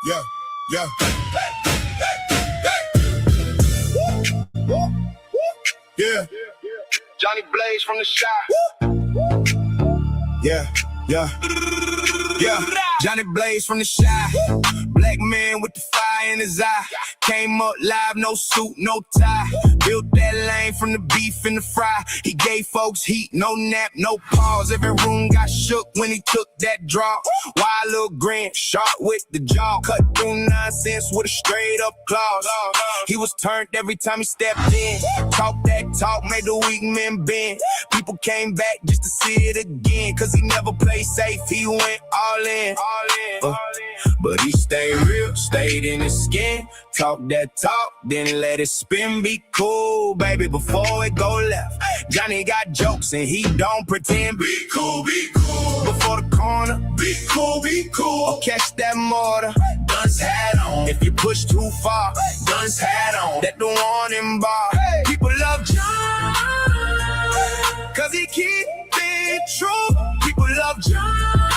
Yeah, yeah. Yeah. Johnny Blaze from the shop. Yeah, yeah. Yeah, Johnny Blaze from the shy. Black man with the fire in his eye. Came up live, no suit, no tie. Built that lane from the beef and the fry. He gave folks heat, no nap, no pause. Every room got shook when he took that draw. Wild little grin, sharp with the jaw. Cut through nonsense with a straight up clause. He was turned every time he stepped in. Talk that talk, made the weak men bend. People came back just to see it again. Cause he never played safe, he went all in. But he stayed real, stayed in his skin. Talk that talk, then let it spin. Be cool, baby, before it go left. Johnny got jokes and he don't pretend. Be cool, be cool. Before the corner, Be cool, be cool. or catch that mortar. Guns hat on. If you push too far, Guns hat on. that the warning bar. People love John, cause he keep it true. People love John,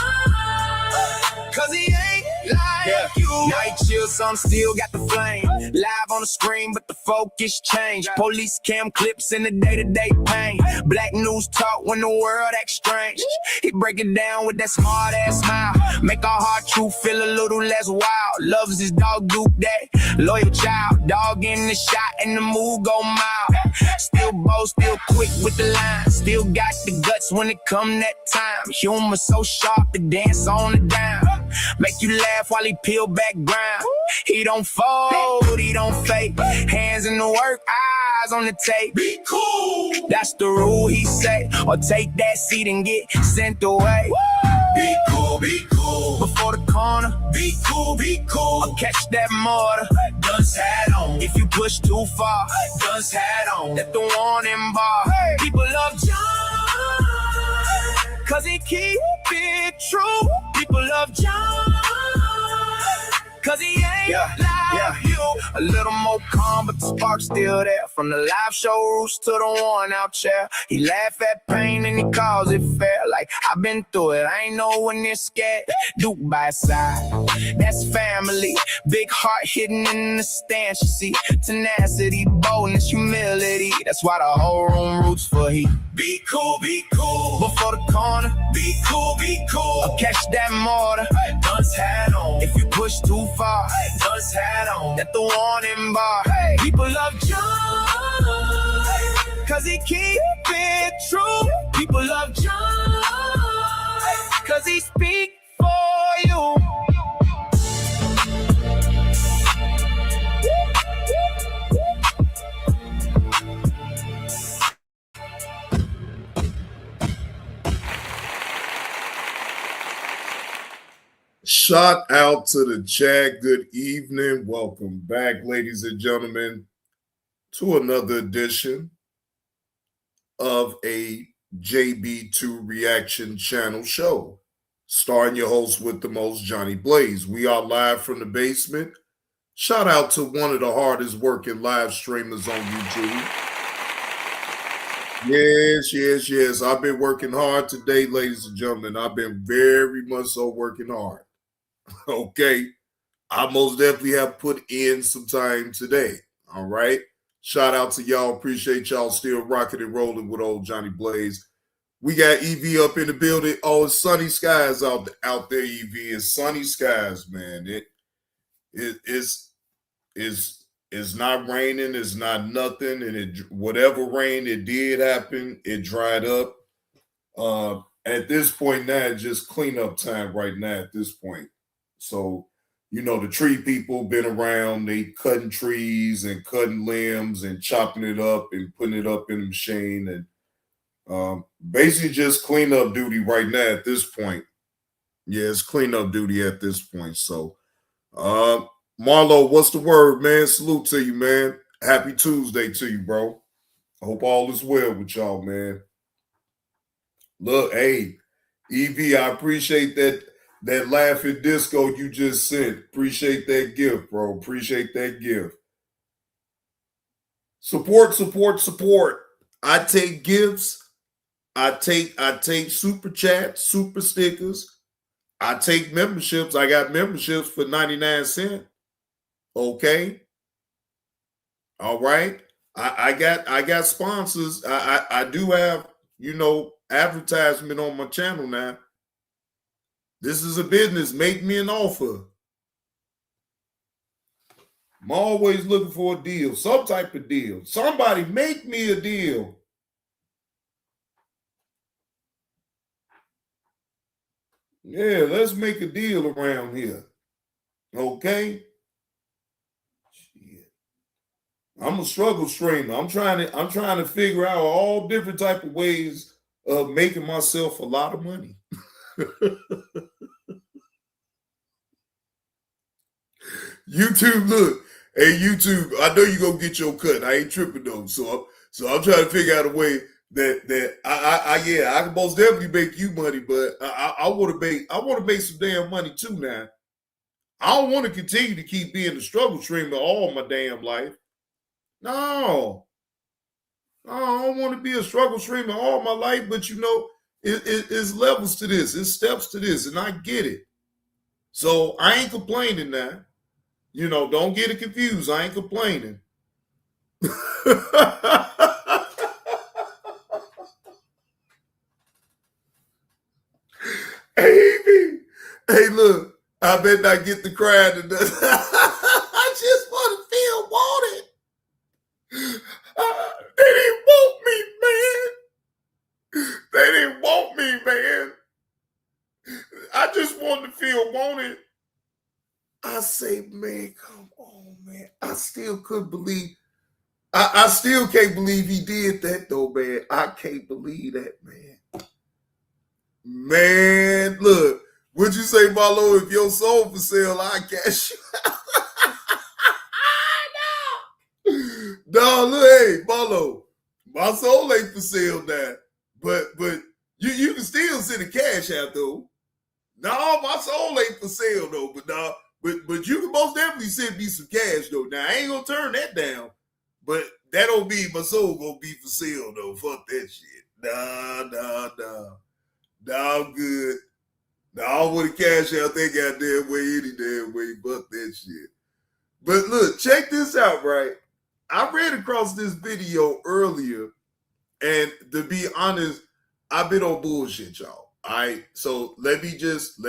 cause he ain't like you. Night chill, some still got the flame. Live on the screen, but the focus changed. Police cam clips in the day-to-day pain. Black news talk when the world acts strange. He break it down with that smart-ass smile. Make our heart truth feel a little less wild. Loves his dog Duke Day. Loyal child, dog in the shot and the move go mild. Still bold, still quick with the line. Still got the guts when it come that time. Humor so sharp to dance on the dime. Make you laugh while he peel back ground. He don't fold, he don't fake. Hands in the work, eyes on the tape. Be cool. That's the rule, he say. Or take that seat and get sent away. Be cool, be cool. Before the corner, Be cool, be cool. or catch that mortar. Guns hat on. If you push too far, Guns hat on. that the warning bar. People love John, cause he keep it true. People love John, cause he ain't like you. A little more calm, but the spark's still there. From the live show roots to the worn out chair. He laugh at pain and he calls it fair. Like, I've been through it, I ain't know when they're scared. Duke by his side, that's family. Big heart hidden in the stance, you see. Tenacity, boldness, humility. That's why the whole room roots for he. Be cool, be cool. Before the corner, Be cool, be cool. or catch that mortar. Guns hat on. If you push too far, Guns hat on. that the warning bar. People love John, cause he keep it true. People love John, cause he speak for you. Shout out to the chat. Good evening. Welcome back, ladies and gentlemen, to another edition of a JB2 Reaction Channel show, starring your host with the most, Johnny Blaze. We are live from the basement. Shout out to one of the hardest working live streamers on YouTube. Yes. I've been working hard today, ladies and gentlemen. I've been very much so working hard. Okay. I most definitely have put in some time today. All right. Shout out to y'all. Appreciate y'all still rocking and rolling with old Johnny Blaze. We got EV up in the building. Oh, it's sunny skies out there, EV. It's sunny skies, man. It's not raining. It's not nothing. And whatever rain it did happen, it dried up. At this point now, it's just cleanup time right now at this point. So, you know, the tree people been around, they cutting trees and cutting limbs and chopping it up and putting it up in the machine, and basically just cleanup duty right now at this point. Yeah, it's cleanup duty at this point. So, Marlo, what's the word, man? Salute to you, man. Happy Tuesday to you, bro. I hope all is well with y'all, man. Look, hey, EV, I appreciate that. That laughing disco you just sent. Appreciate that gift, bro. Appreciate that gift. Support, support, support. I take gifts. I take super chats, super stickers. I take memberships. I got memberships for 99 cents. Okay. All right. I got sponsors. I do have, advertisement on my channel now. This is a business. Make me an offer. I'm always looking for a deal, some type of deal. Somebody make me a deal. Yeah, let's make a deal around here. Okay? Shit. I'm a struggle streamer. I'm trying to figure out all different type of ways of making myself a lot of money. YouTube, look. Hey, YouTube, I know you're gonna get your cut. I ain't tripping though. So I'm trying to figure out a way that I can most definitely make you money, but I want to make some damn money too now. I don't want to continue to keep being a struggle streamer all my damn life. No, I don't want to be a struggle streamer all my life, but it's levels to this, it's steps to this, and I get it. So I ain't complaining now. Don't get it confused. I ain't complaining. Hey, look, I bet not get the crowd to I just want to feel wanted. They didn't want me, man. They didn't want me, man. I just wanted to feel wanted. I say, man, come on, man. I still couldn't believe. I still can't believe he did that, though, man. I can't believe that, man. Man, look. Would you say, Marlo, if your soul for sale, I cash you out? No, look, hey, Marlo, my soul ain't for sale now. But you can still send a cash out, though. No, my soul ain't for sale, though. But you can most definitely send me some cash, though. Now, I ain't gonna turn that down. But that don't mean my soul gonna be for sale, though. Fuck that shit. Nah, I'm good. Now, I don't want to cash out that goddamn way any damn way. Fuck that shit. But look, check this out, right? I ran across this video earlier, and to be honest, I've been on bullshit, y'all. All right, so let me just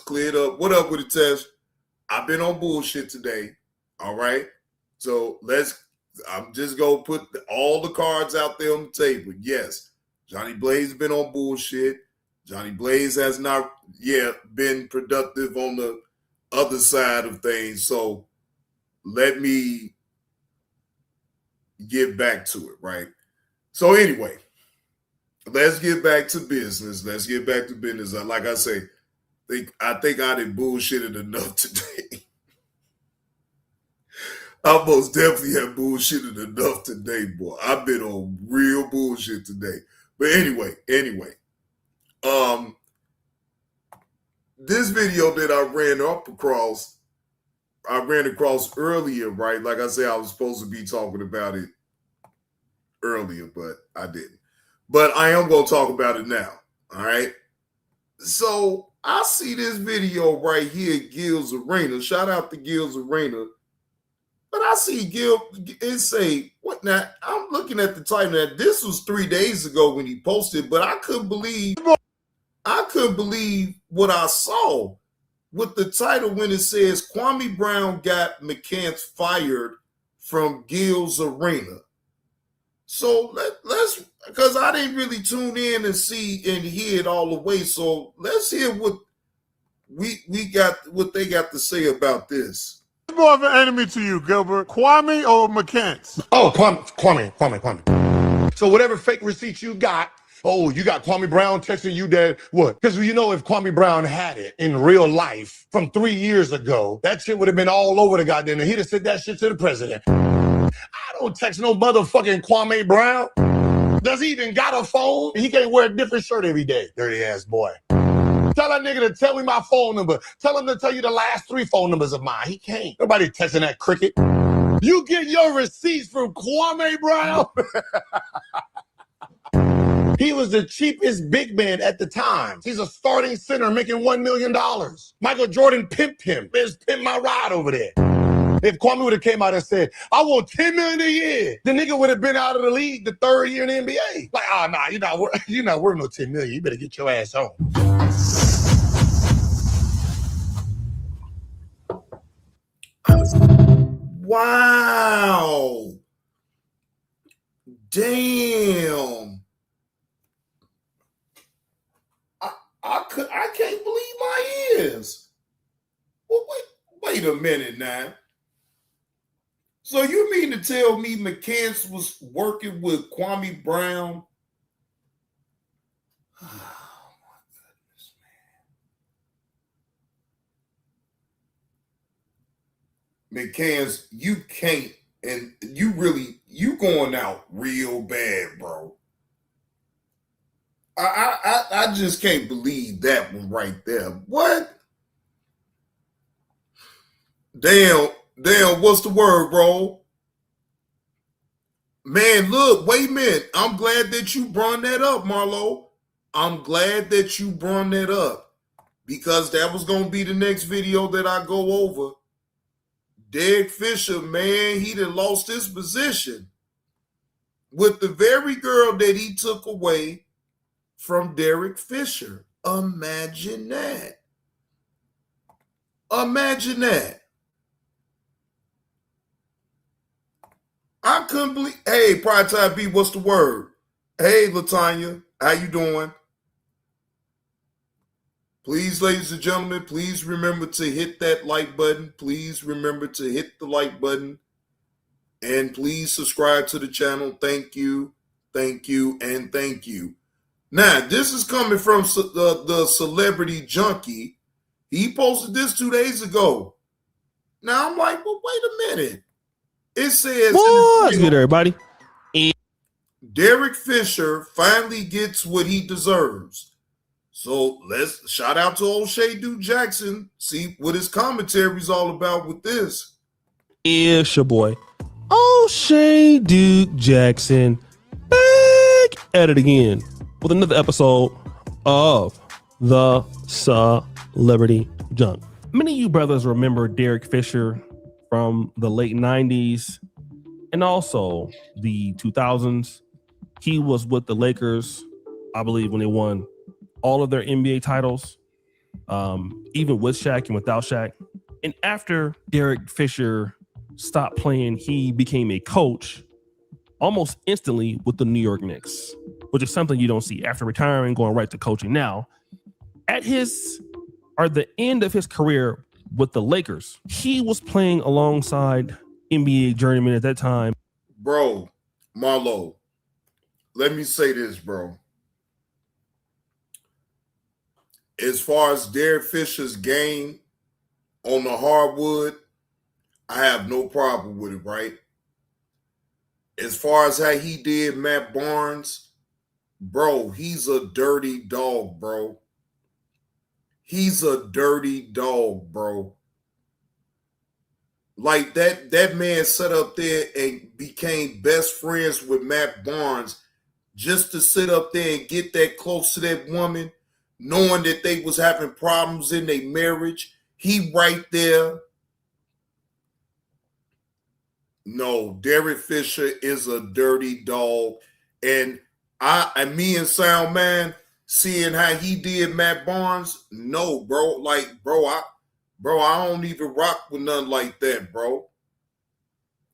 clear it up. What up with the test? I've been on bullshit today. All right, so I'm just gonna put all the cards out there on the table. Yes, Johnny Blaze been on bullshit. Johnny Blaze has not yet been productive on the other side of things. So let me get back to it, right? So anyway, let's get back to business. Like I say, I think I done bullshitted enough today. I most definitely have bullshitted enough today, boy. I've been on real bullshit today. But anyway. This video that I ran across earlier, right? Like I said, I was supposed to be talking about it earlier, but I didn't. But I am going to talk about it now, all right? So I see this video right here, Gil's Arena. Shout out to Gil's Arena. But I see Gil, it say, what now? I'm looking at the title now. This was 3 days ago when he posted, but I couldn't believe what I saw with the title when it says Kwame Brown got McCants fired from Gil's Arena. So let's, because I didn't really tune in and see and hear it all the way. So let's hear what what they got to say about this. Who's more of an enemy to you, Gilbert? Kwame or McCants? Oh, Kwame. So whatever fake receipts you got, you got Kwame Brown texting you that what? Because if Kwame Brown had it in real life from 3 years ago, that shit would have been all over the goddamn. He'd have said that shit to the president. I don't text no motherfucking Kwame Brown. Does he even got a phone? He can't wear a different shirt every day. Dirty ass boy. Tell that nigga to tell me my phone number. Tell him to tell you the last 3 phone numbers of mine. He can't. Nobody texting that cricket. You get your receipts from Kwame Brown. He was the cheapest big man at the time. He's a starting center making $1 million. Michael Jordan pimped him. Just pimped my ride over there. If Kwame would have came out and said, I want $10 million a year, the nigga would have been out of the league the 3rd year in the NBA. Like, nah, you're not worth no $10 million. You better get your ass home. Wow. Damn. I can't believe my ears. Well, wait a minute now. So you mean to tell me McCants was working with Kwame Brown? Oh my goodness, man. McCants, you can't, and you going out real bad, bro. I just can't believe that one right there. What? Damn, what's the word, bro? Man, look, wait a minute. I'm glad that you brought that up, Marlo. I'm glad that you brought that up because that was going to be the next video that I go over. Derek Fisher, man, he done lost his position with the very girl that he took away from Derek Fisher. Imagine that. Imagine that. I couldn't believe. Hey, Pride Time B, what's the word? Hey, Latanya, how you doing? Please, ladies and gentlemen, please remember to hit that like button. Please remember to hit the like button. And please subscribe to the channel. Thank you, and thank you. Now, this is coming from the Celebrity Junkie. He posted this 2 days ago. Now, I'm like, well, wait a minute. It says, what's good, everybody? Derek Fisher finally gets what he deserves. So let's shout out to O'Shea Duke Jackson. See what his commentary is all about with this. It's your boy, O'Shea Duke Jackson, back at it again with another episode of the Celebrity Junk. Many of you brothers remember Derek Fisher from the late 90s and also the 2000s. He was with the Lakers, I believe, when they won all of their NBA titles, even with Shaq and without Shaq. And after Derek Fisher stopped playing, he became a coach almost instantly with the New York Knicks, which is something you don't see after retiring, going right to coaching. Now, at the end of his career with the Lakers, he was playing alongside NBA journeyman at that time. Bro, Marlo, let me say this, bro. As far as Derek Fisher's game on the hardwood, I have no problem with it, right? As far as how he did Matt Barnes, bro, he's a dirty dog, bro. He's a dirty dog, bro. Like that man sat up there and became best friends with Matt Barnes just to sit up there and get that close to that woman, knowing that they was having problems in their marriage. He right there. No, Derek Fisher is a dirty dog. And me and Sound Man, seeing how he did Matt Barnes, no, bro. Like, I don't even rock with nothing like that, bro.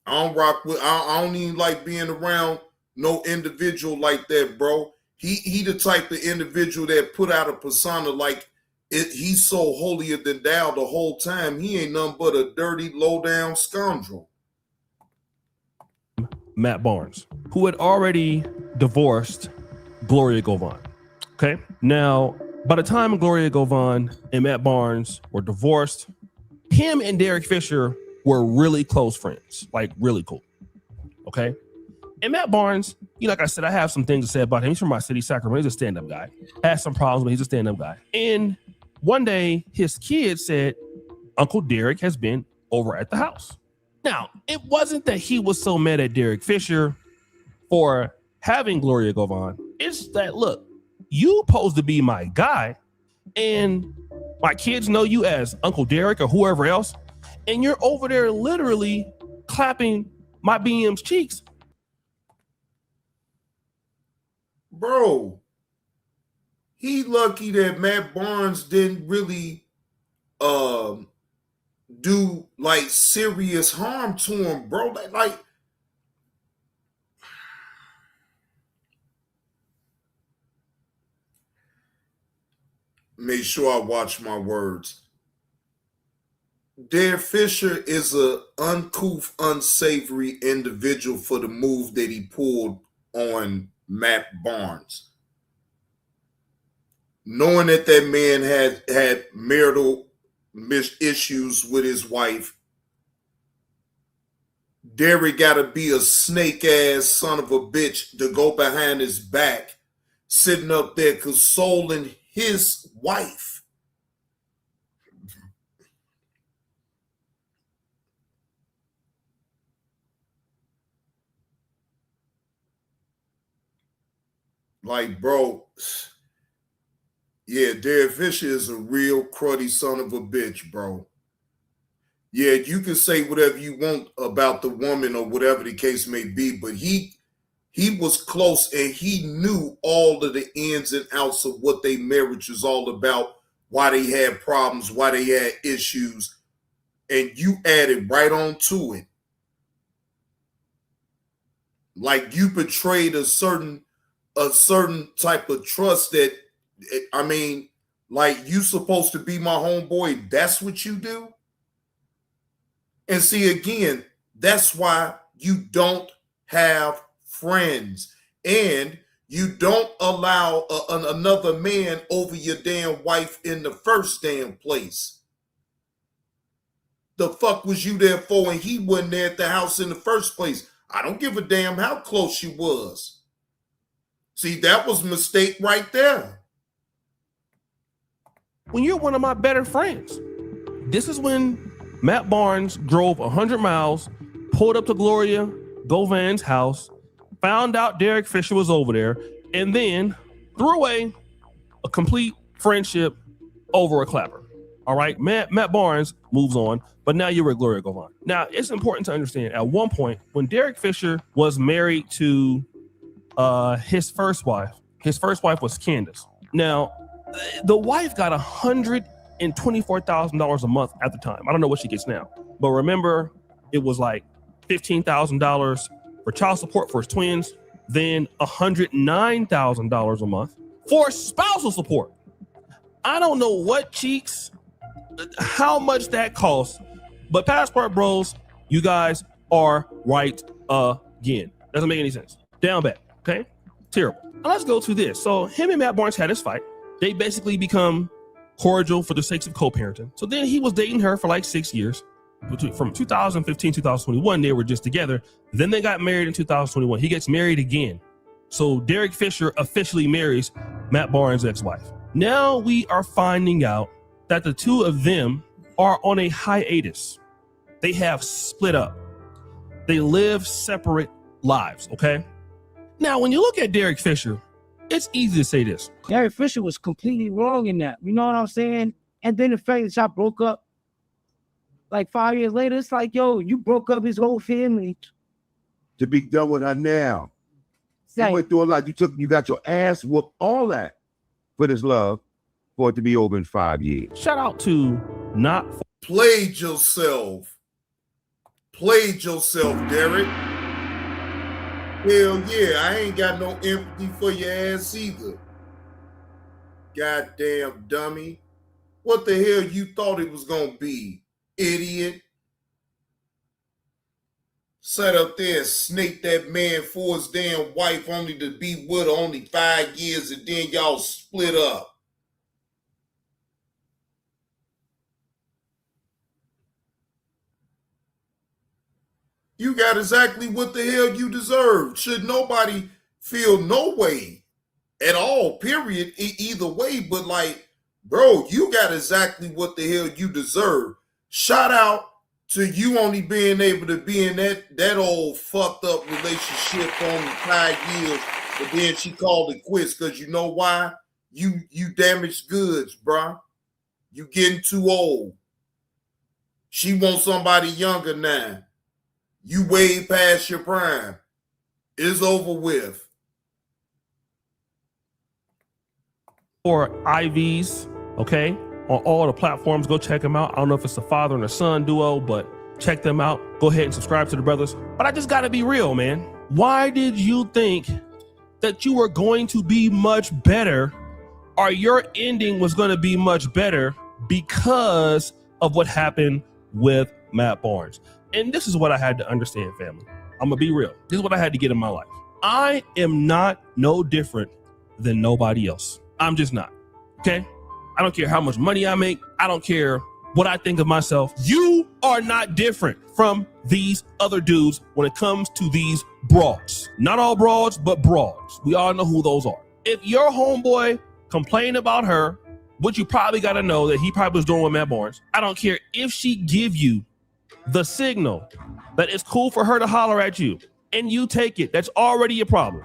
I don't even like being around no individual like that, bro. He the type of individual that put out a persona like he's so holier than thou the whole time. He ain't nothing but a dirty, low-down scoundrel. Matt Barnes, who had already divorced Gloria Govan. Okay. Now, by the time Gloria Govan and Matt Barnes were divorced, him and Derek Fisher were really close friends, like really cool. Okay. And Matt Barnes, like I said, I have some things to say about him. He's from my city, Sacramento. He's a stand-up guy. Has some problems, but he's a stand-up guy. And One day, his kid said, Uncle Derek has been over at the house. Now, it wasn't that he was so mad at Derek Fisher for having Gloria Govan. It's that, look, you supposed to be my guy, and my kids know you as Uncle Derek or whoever else, and you're over there literally clapping my BM's cheeks. Bro, he lucky that Matt Barnes didn't really do like serious harm to him, bro. Like make sure I watch my words. Derek Fisher is a uncouth, unsavory individual for the move that he pulled on Matt Barnes. Knowing that that man had marital issues with his wife, Derek got to be a snake-ass son of a bitch to go behind his back, sitting up there consoling his wife. Like, bro, yeah, Derek Fisher is a real cruddy son of a bitch, bro. Yeah, you can say whatever you want about the woman or whatever the case may be, but he was close and he knew all of the ins and outs of what their marriage was all about, why they had problems, why they had issues, and you added right on to it. Like you betrayed a certain type of trust that, I mean, like you supposed to be my homeboy. That's what you do. And see, again, that's why you don't have friends and you don't allow another man over your damn wife in the first damn place. The fuck was you there for? And he wasn't there at the house in the first place. I don't give a damn how close you was. See, that was a mistake right there. When you're one of my better friends, this is when Matt Barnes drove 100 miles, pulled up to Gloria Govan's house, found out Derek Fisher was over there, and then threw away a complete friendship over a clapper. All right, Matt Barnes moves on, but now you're with Gloria Govan. Now, it's important to understand, at one point, when Derek Fisher was married to his first wife was Candace. Now, the wife got $124,000 a month at the time. I don't know what she gets now, but remember, it was like $15,000 for child support for his twins, then $109,000 a month for spousal support. I don't know what cheeks, how much that costs, but Passport Bros, you guys are right again. Doesn't make any sense. Down bad. Okay, terrible. Now let's go to this. So him and Matt Barnes had his fight. They basically become cordial for the sakes of co-parenting. So then he was dating her for like 6 years. From 2015 to 2021, they were just together. Then they got married in 2021. He gets married again. So Derek Fisher officially marries Matt Barnes' ex-wife. Now we are finding out that the two of them are on a hiatus. They have split up. They live separate lives, okay? Now, when you look at Derek Fisher, it's easy to say this. Derek Fisher was completely wrong in that. You know what I'm saying? And then the fact that y'all broke up like 5 years later, it's like, yo, you broke up his whole family. To be done with her now. Same. You went through a lot. You got your ass whooped, all that for this love, for it to be over in 5 years. Shout out to Not. Played yourself. Played yourself, Derek. Hell yeah, I ain't got no empathy for your ass either. Goddamn dummy. What the hell you thought it was gonna be, idiot? Sat up there and snaked that man for his damn wife only to be with her only 5 years and then y'all split up. You got exactly what the hell you deserved. Should nobody feel no way at all, period, either way. But like, bro, you got exactly what the hell you deserve. Shout out to you only being able to be in that old fucked up relationship for only 5 years, but then she called it quits because you know why? You damaged goods, bro. You getting too old. She wants somebody younger now. You way past your prime. It's over with. Or IVs, okay, on all the platforms. Go check them out. I don't know if it's the father and the son duo, but check them out. Go ahead and subscribe to the brothers. But I just got to be real, man. Why did you think that you were going to be much better, or your ending was going to be much better because of what happened with Matt Barnes? And this is what I had to understand, family. I'm going to be real. This is what I had to get in my life. I am not no different than nobody else. I'm just not. Okay? I don't care how much money I make. I don't care what I think of myself. You are not different from these other dudes when it comes to these broads. Not all broads, but broads. We all know who those are. If your homeboy complained about her, what you probably got to know that he probably was doing with Matt Barnes. I don't care if she give you the signal that it's cool for her to holler at you and you take it. That's already a problem.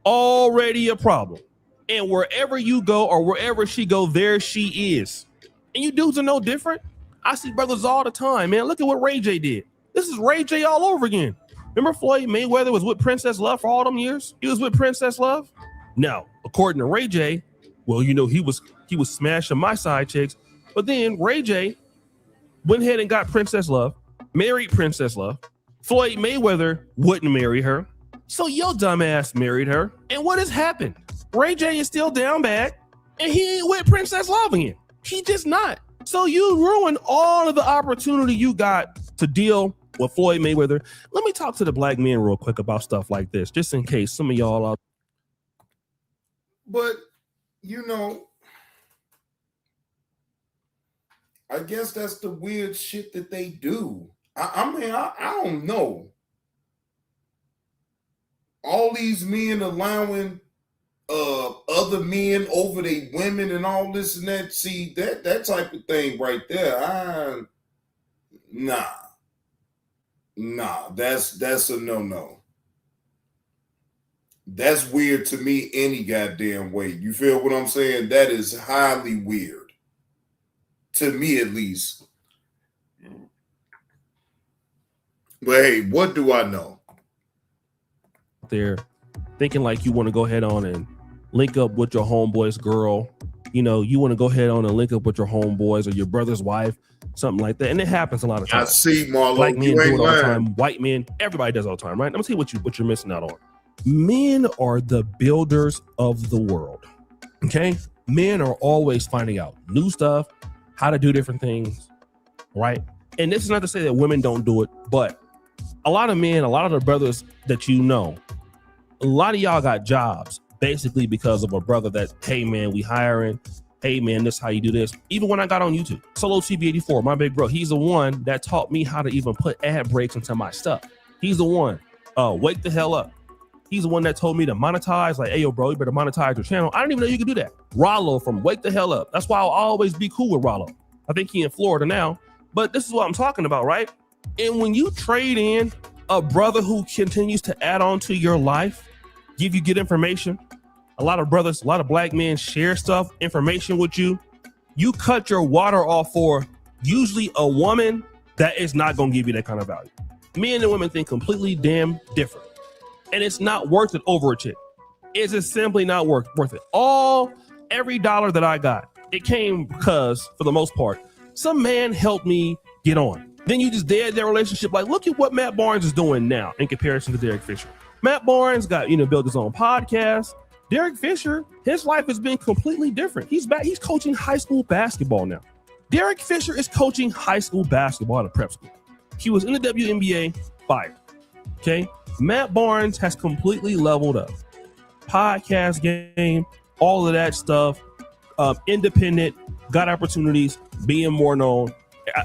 Already a problem. And wherever you go or wherever she go, there she is. And you dudes are no different. I see brothers all the time, man. Look at what Ray J did. This is Ray J all over again. Remember Floyd Mayweather was with Princess Love for all them years? He was with Princess Love? Now, according to Ray J, well, you know, he was smashing my side chicks. But then Ray J went ahead and got Princess Love, married Princess Love. Floyd Mayweather wouldn't marry her. So your dumb ass married her. And what has happened? Ray J is still down bad, and he ain't with Princess Love again. He just not. So you ruined all of the opportunity you got to deal with Floyd Mayweather. Let me talk to the black men real quick about stuff like this, just in case some of y'all are. But, you know, I guess that's the weird shit that they do. I mean, I don't know. All these men allowing other men over their women and all this and that. See, that type of thing right there. Nah, that's a no. That's weird to me any goddamn way. You feel what I'm saying? That is highly weird. To me, at least. But hey, what do I know? There thinking like you want to go ahead on and link up with your homeboy's girl. You know, you want to go ahead on and link up with your homeboys or your brother's wife, something like that. And it happens a lot of times. I see, Marlo. Black men you do ain't it all the lying. time. White men, everybody does all the time, right? Let me tell you what you're missing out on. Men are the builders of the world. Okay? Men are always finding out new stuff, how to do different things, right? And this is not to say that women don't do it, but a lot of men, a lot of the brothers that you know, a lot of y'all got jobs basically because of a brother that, hey man, we hiring. Hey man, this is how you do this. Even when I got on YouTube, Solo TV84, my big bro, he's the one that taught me how to even put ad breaks into my stuff. He's the one, wake the hell up. He's the one that told me to monetize, like, hey yo bro, you better monetize your channel. I didn't even know you could do that. Rollo from Wake the Hell Up. That's why I'll always be cool with Rollo. I think he in Florida now, but this is what I'm talking about, right? And when you trade in a brother who continues to add on to your life, give you good information, a lot of brothers, a lot of black men share stuff, information with you, you cut your water off for usually a woman that is not going to give you that kind of value. Men and women think completely damn different. And it's not worth it over a chick. It's just simply not worth it. Every dollar that I got, it came because, for the most part, some man helped me get on. Then you just dead their relationship. Like, look at what Matt Barnes is doing now in comparison to Derek Fisher. Matt Barnes got, built his own podcast. Derek Fisher, his life has been completely different. He's back. He's coaching high school basketball now. Derek Fisher is coaching high school basketball at a prep school. He was in the WNBA, fired. Okay. Matt Barnes has completely leveled up. Podcast game, all of that stuff, independent, got opportunities, being more known.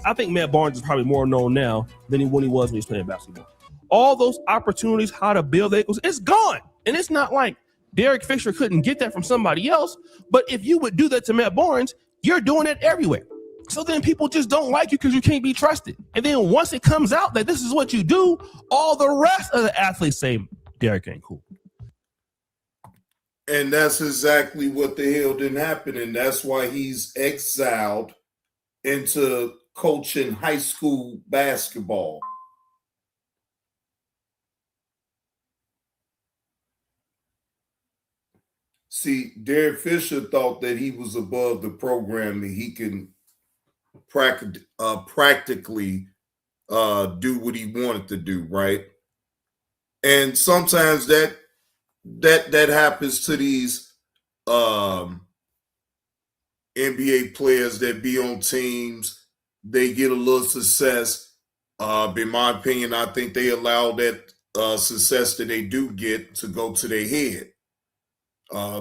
I think Matt Barnes is probably more known now than when he was when he was playing basketball. All those opportunities, how to build vehicles, it's gone. And it's not like Derek Fisher couldn't get that from somebody else. But if you would do that to Matt Barnes, You're doing it everywhere. So then people just don't like you because you can't be trusted. And then once it comes out that this is what you do, all the rest of the athletes say, Derek ain't cool. And that's exactly what the hell didn't happen. And that's why he's exiled into coaching high school basketball. See, Derek Fisher thought that he was above the program, that he can practically do what he wanted to do, right? And sometimes that happens to these NBA players that be on teams. They get a little success. In my opinion, I think they allow that success that they do get to go to their head.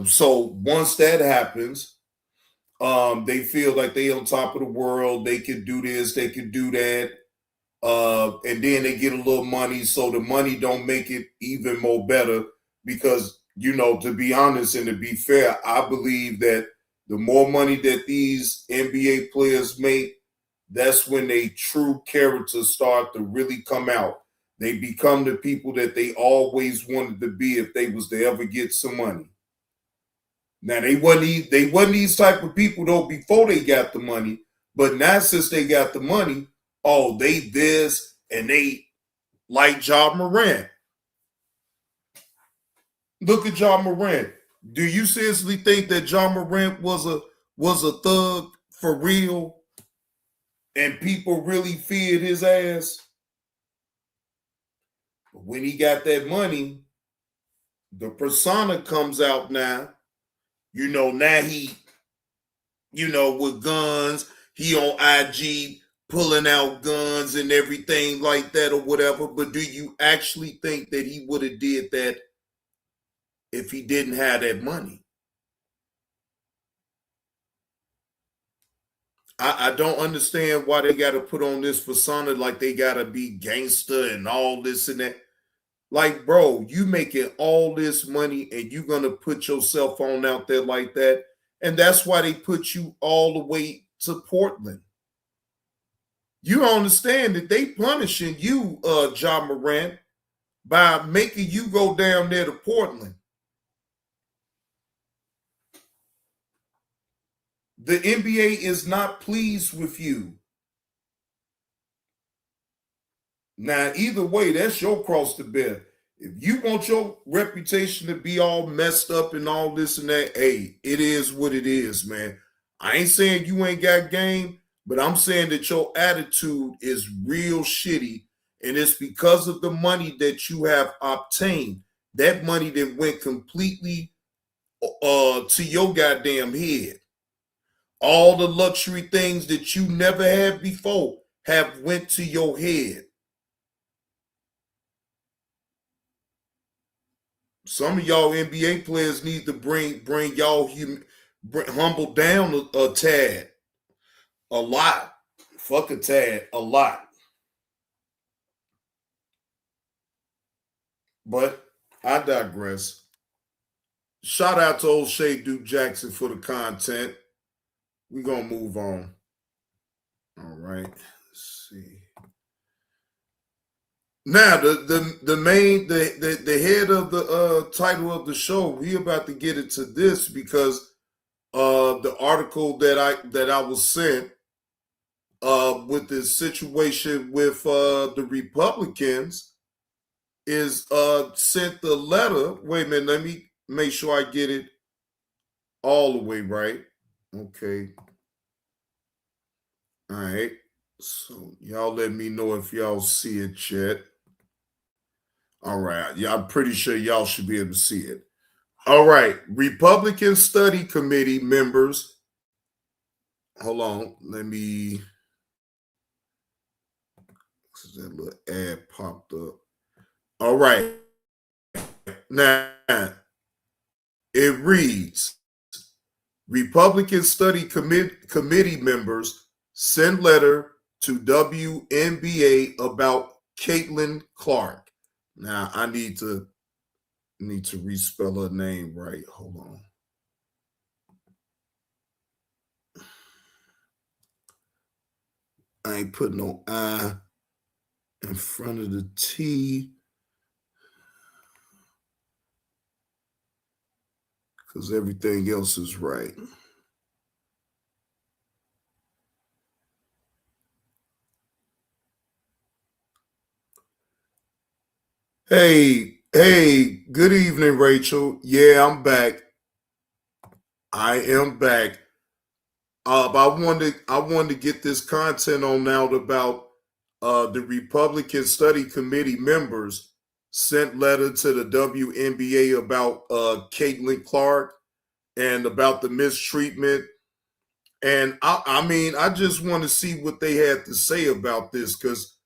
So once that happens, they feel like they on top of the world. They can do this, they can do that. And then they get a little money. So the money don't make it even more better because, to be honest and to be fair, I believe that the more money that these NBA players make, that's when their true characters start to really come out. They become the people that they always wanted to be if they was to ever get some money. Now, they wasn't these type of people, though, before they got the money. But now, since they got the money, they this and they like Ja Morant. Look at Ja Morant. Do you seriously think that Ja Morant was a thug for real and people really feared his ass? But when he got that money, the persona comes out now. Now he, with guns, he on IG pulling out guns and everything like that or whatever. But do you actually think that he would have did that if he didn't have that money? I don't understand why they got to put on this persona like they got to be gangster and all this and that. Like, bro, you making all this money and you going to put your cell phone out there like that. And that's why they put you all the way to Portland. You don't understand that they punishing you, Ja Morant, by making you go down there to Portland. The NBA is not pleased with you. Now, either way, that's your cross to bear. If you want your reputation to be all messed up and all this and that, hey, it is what it is, man. I ain't saying you ain't got game, but I'm saying that your attitude is real shitty, and it's because of the money that you have obtained. That money that went completely to your goddamn head. All the luxury things that you never had before have went to your head. Some of y'all NBA players need to bring y'all humble down a tad. A lot. Fuck a tad. A lot. But I digress. Shout out to old Shay Duke Jackson for the content. We're going to move on. All right. Let's see. Now, the head of the title of the show, we about to get into this because the article that I was sent with this situation with the Republicans is sent the letter. Wait a minute, let me make sure I get it all the way right. Okay. All right. So y'all let me know if y'all see it yet. All right. Yeah, I'm pretty sure y'all should be able to see it. All right. Republican Study Committee members. Hold on. Let me. That little ad popped up. All right. Now, it reads, Republican Study Committee members send letter to WNBA about Catlin Clark. Now, I need to respell her name right. Hold on. I ain't putting no I in front of the T because everything else is right. Hey, good evening, Rachel. Yeah, I'm back. I am back. I wanted to get this content on out about the Republican Study Committee members sent letter to the WNBA about Catlin Clark and about the mistreatment. And I mean, I just want to see what they had to say about this because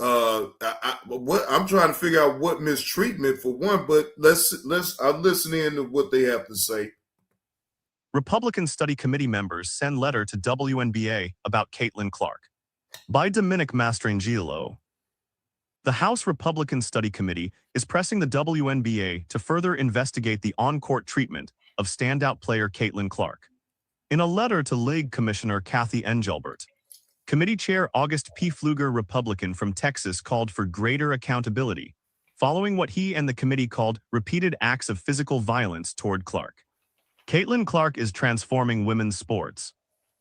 I'm trying to figure out what mistreatment for one. But I'll listen in to what they have to say. Republican Study Committee members send letter to WNBA about Catlin Clark. By Dominic Mastrangelo. The House Republican Study Committee is pressing the WNBA to further investigate the on-court treatment of standout player Catlin Clark. In a letter to League Commissioner Kathy Engelbert, Committee Chair August P. Pfluger, Republican from Texas, called for greater accountability, following what he and the committee called repeated acts of physical violence toward Clark. Catlin Clark is transforming women's sports.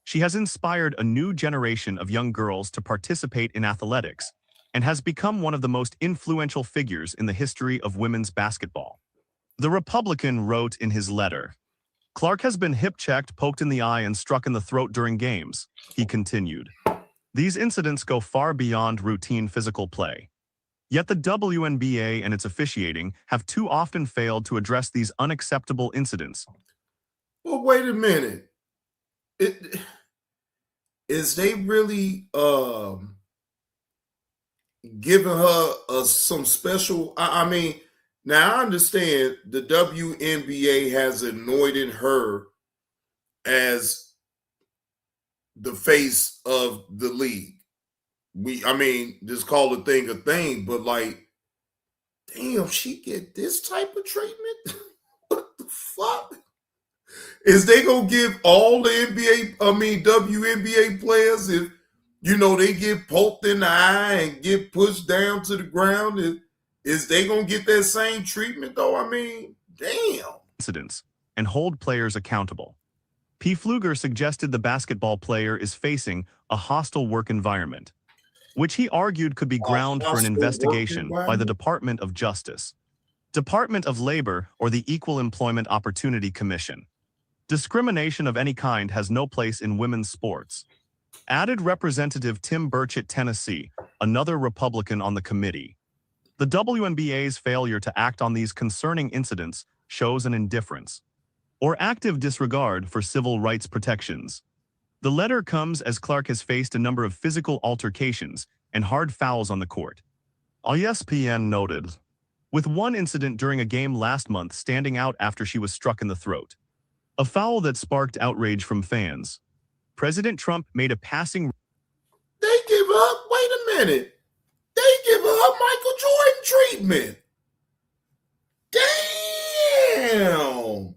She has inspired a new generation of young girls to participate in athletics and has become one of the most influential figures in the history of women's basketball. The Republican wrote in his letter, "Clark has been hip-checked, poked in the eye, and struck in the throat during games," he continued. "These incidents go far beyond routine physical play. Yet the WNBA and its officiating have too often failed to address these unacceptable incidents." Well, wait a minute. Is they really giving her some special? I mean, now I understand the WNBA has anointed her as the face of the league. I mean, just call a thing, but like, damn, she get this type of treatment? What the fuck? Is they gonna give all the WNBA players, if they get poked in the eye and get pushed down to the ground, is they gonna get that same treatment though? I mean, damn. Incidents and hold players accountable. P. Pfluger suggested the basketball player is facing a hostile work environment, which he argued could be ground for an investigation by the Department of Justice, Department of Labor, or the Equal Employment Opportunity Commission. Discrimination of any kind has no place in women's sports, added Representative Tim Burchett, Tennessee, another Republican on the committee. The WNBA's failure to act on these concerning incidents shows an indifference or active disregard for civil rights protections. The letter comes as Clark has faced a number of physical altercations and hard fouls on the court. ESPN noted, with one incident during a game last month standing out after she was struck in the throat, a foul that sparked outrage from fans. President Trump made a passing. They give up. Wait a minute. They give up Michael Jordan treatment. Damn.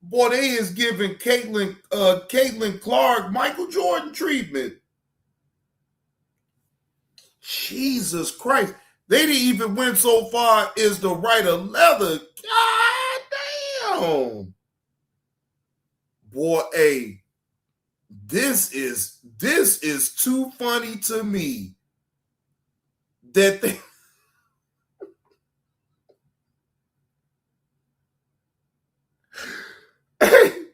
Boy, they is giving Catlin Clark Michael Jordan treatment. Jesus Christ. They didn't even went so far as to write a letter. God damn. Boy, hey, this is too funny to me that they hey,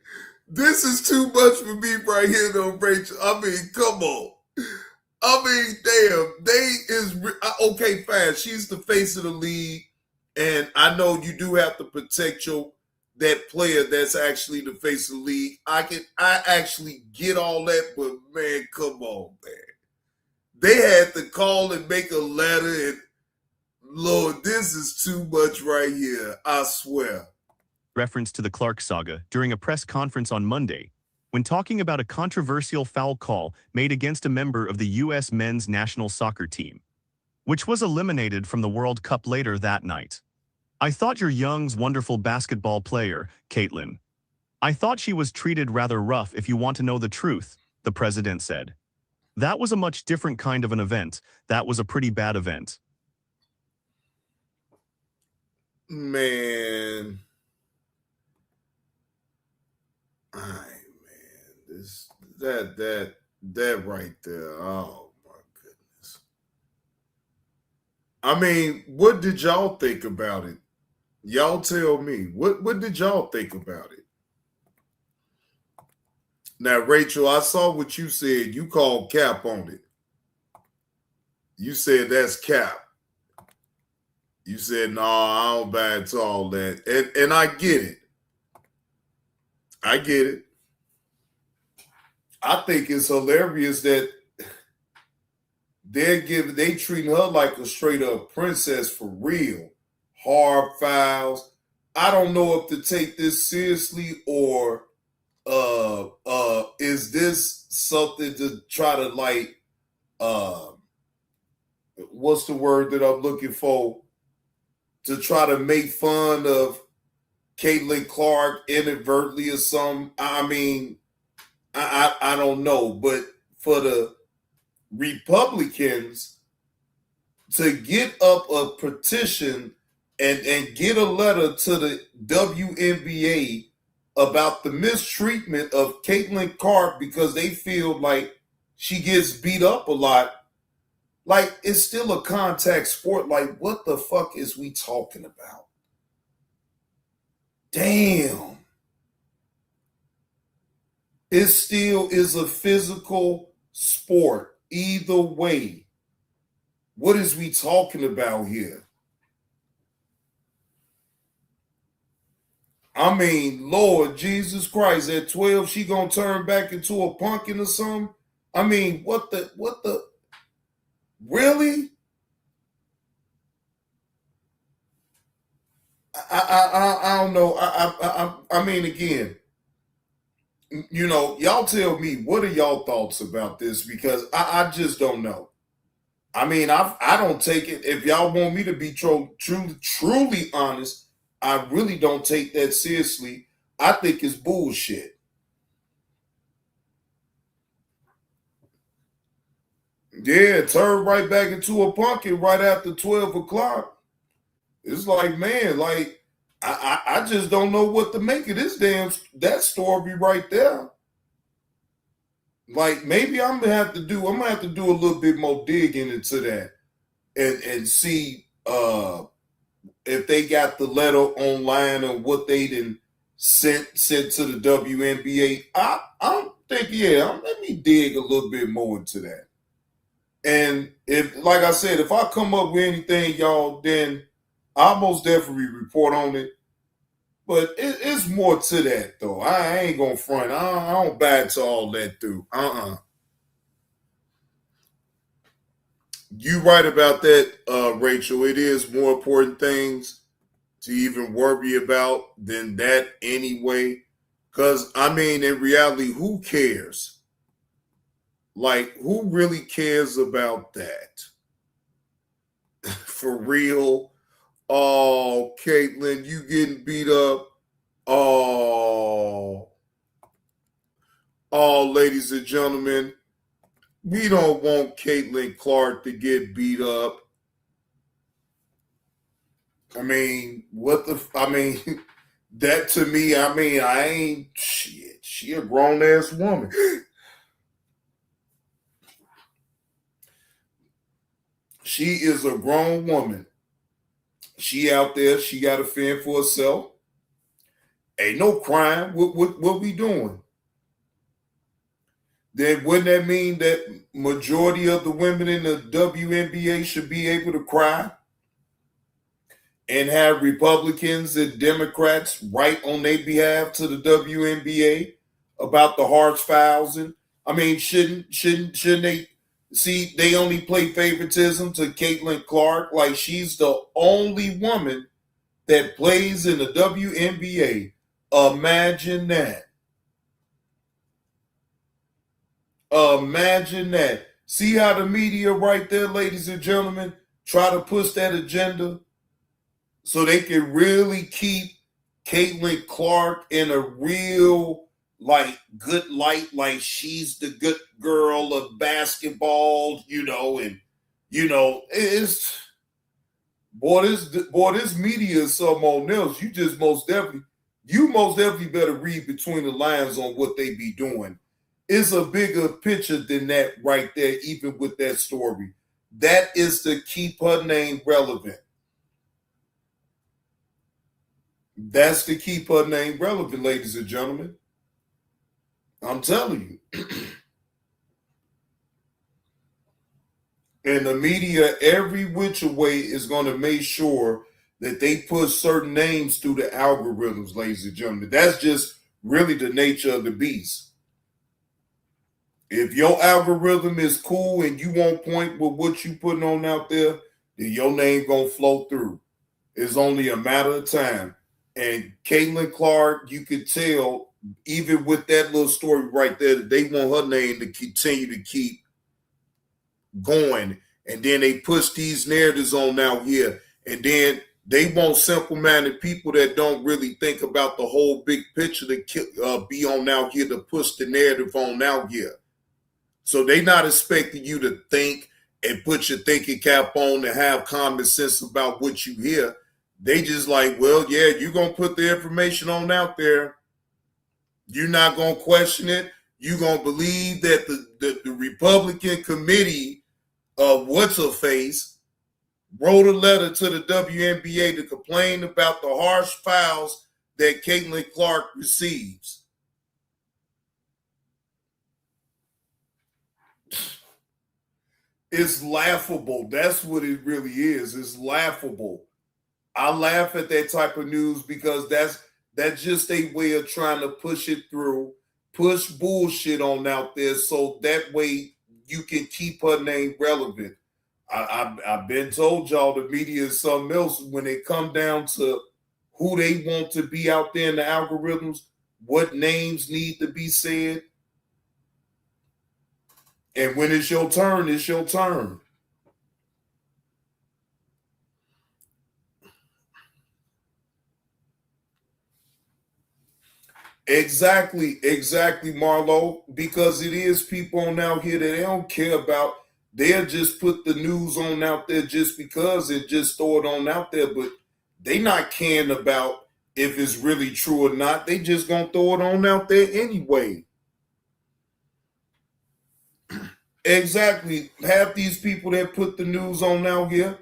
this is too much for me right here though, Rachel. I mean, come on. I mean, damn, okay, fine. She's the face of the league, and I know you do have to protect that player that's actually the face of the league. I actually get all that, but man, come on, man. They had to call and make a letter, and Lord, this is too much right here. I swear. Reference to the Clark saga during a press conference on Monday, when talking about a controversial foul call made against a member of the U.S. men's national soccer team, which was eliminated from the World Cup later that night. "I thought your young's wonderful basketball player, Catlin. I thought she was treated rather rough if you want to know the truth," the president said. That was a much different kind of an event. That was a pretty bad event. Man. All right, man. That right there. Oh my goodness. I mean, what did y'all think about it? Y'all tell me. What did y'all think about it? Now, Rachel, I saw what you said. You called cap on it. You said that's cap. You said, no, I don't buy into all that. And I get it. I get it. I think it's hilarious that they treating her like a straight up princess for real. Hard fouls. I don't know if to take this seriously or is this something to try to like what's the word that I'm looking for? To try to make fun of Catlin Clark inadvertently or something. I mean, I don't know, but for the Republicans to get up a petition and get a letter to the WNBA about the mistreatment of Catlin Clark because they feel like she gets beat up a lot. Like, it's still a contact sport. Like, what the fuck is we talking about? Damn. It still is a physical sport. Either way. What is we talking about here? I mean, Lord Jesus Christ, at 12, she gonna turn back into a pumpkin or something? I mean, what the, really? I don't know. I mean, again, you know, y'all tell me, what are y'all thoughts about this? Because I just don't know. I mean, I don't take it. If y'all want me to be truly honest, I really don't take that seriously. I think it's bullshit. Yeah, turn right back into a pumpkin right after 12 o'clock. It's like, man, like, I just don't know what to make of that story right there. Like, maybe I'm gonna have to do a little bit more digging into that and see if they got the letter online or what they done sent to the WNBA. I'm thinking, let me dig a little bit more into that. And if, like I said, if I come up with anything, y'all, then I'll most definitely report on it. But it's more to that, though. I ain't gonna front. I don't buy into all that, through. You right about that, Rachel. It is more important things to even worry about than that anyway. Because, I mean, in reality, who cares? Like, who really cares about that? For real? Oh, Catlin, you getting beat up. Oh, ladies and gentlemen, we don't want Catlin Clark to get beat up. I mean, that to me, I ain't shit. She a grown ass woman. She is a grown woman. She out there, she got to fend for herself. Ain't no crime. What we doing? Then wouldn't that mean that majority of the women in the WNBA should be able to cry and have Republicans and Democrats write on their behalf to the WNBA about the harsh fouls? And I mean, shouldn't they see? They only play favoritism to Catlin Clark, like she's the only woman that plays in the WNBA. Imagine that. Imagine that. See how the media right there, ladies and gentlemen, try to push that agenda so they can really keep Catlin Clark in a real like good light, like she's the good girl of basketball, and it's this media is something else. You most definitely better read between the lines on what they be doing. It's a bigger picture than that right there, even with that story. That is to keep her name relevant. That's to keep her name relevant, ladies and gentlemen. I'm telling you. And the media, every which way, is going to make sure that they push certain names through the algorithms, ladies and gentlemen. That's just really the nature of the beast. If your algorithm is cool and you won't point with what you putting on out there, then your name gonna flow through. It's only a matter of time. And Catlin Clark, you could tell, even with that little story right there, that they want her name to continue to keep going. And then they push these narratives on out here. And then they want simple-minded people that don't really think about the whole big picture to be on out here to push the narrative on out here. So they not expecting you to think and put your thinking cap on and have common sense about what you hear. They just like, well, yeah, you're going to put the information on out there. You're not going to question it. You're going to believe that the Republican committee of what's-her-face wrote a letter to the WNBA to complain about the harsh fouls that Catlin Clark receives. It's laughable. That's what it really is. It's laughable. I laugh at that type of news because that's just a way of trying to push it through, push bullshit on out there so that way you can keep her name relevant. I've been told y'all the media is something else when it come down to who they want to be out there in the algorithms, what names need to be said. And when it's your turn, it's your turn. Exactly, Marlo. Because it is people on out here that they don't care about. They'll just put the news on out there just because and just throw it on out there. But they not caring about if it's really true or not. They just gonna throw it on out there anyway. Exactly. Half these people that put the news on out here,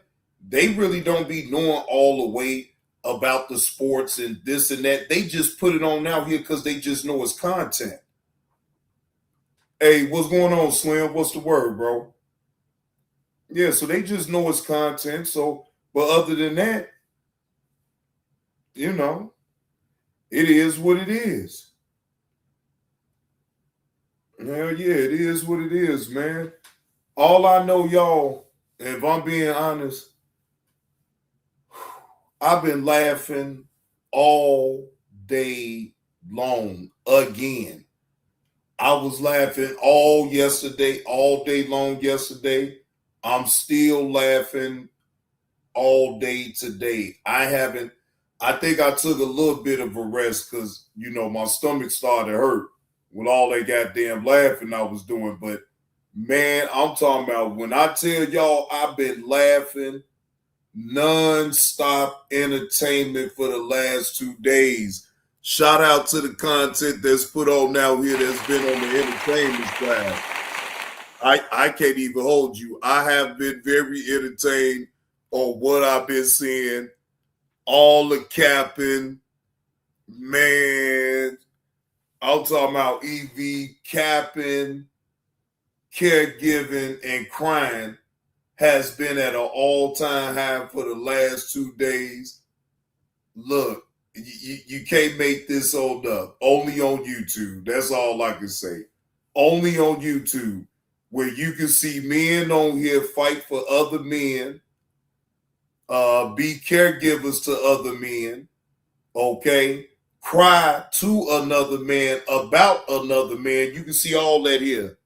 they really don't be knowing all the way about the sports and this and that. They just put it on out here because they just know it's content. Hey, what's going on, Slim? What's the word, bro? Yeah, so they just know it's content. So, but other than that, it is what it is. Hell yeah, it is what it is, man. All I know, y'all, if I'm being honest, I've been laughing all day long again. I was laughing all day long yesterday. I'm still laughing all day today. I think I took a little bit of a rest because, my stomach started to hurt with all that goddamn laughing I was doing. But man, I'm talking about when I tell y'all I've been laughing non-stop entertainment for the last 2 days. Shout out to the content that's put on out here that's been on the entertainment side. I can't even hold you. I have been very entertained on what I've been seeing. All the capping, man. I'm talking about EV capping, caregiving, and crying has been at an all-time high for the last 2 days. Look, you can't make this hold up. Only on YouTube. That's all I can say. Only on YouTube, where you can see men on here fight for other men, be caregivers to other men, okay? Cry to another man about another man. You can see all that here.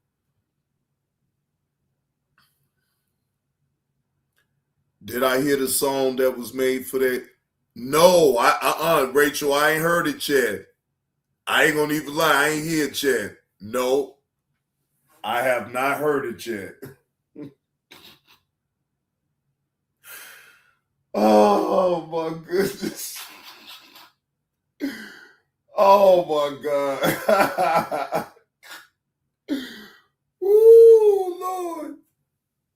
Did I hear the song that was made for that? No, Rachel, I ain't heard it yet. I ain't gonna even lie. I ain't hear chat. No, I have not heard it yet. Oh my goodness. Oh my God. Ooh, Lord.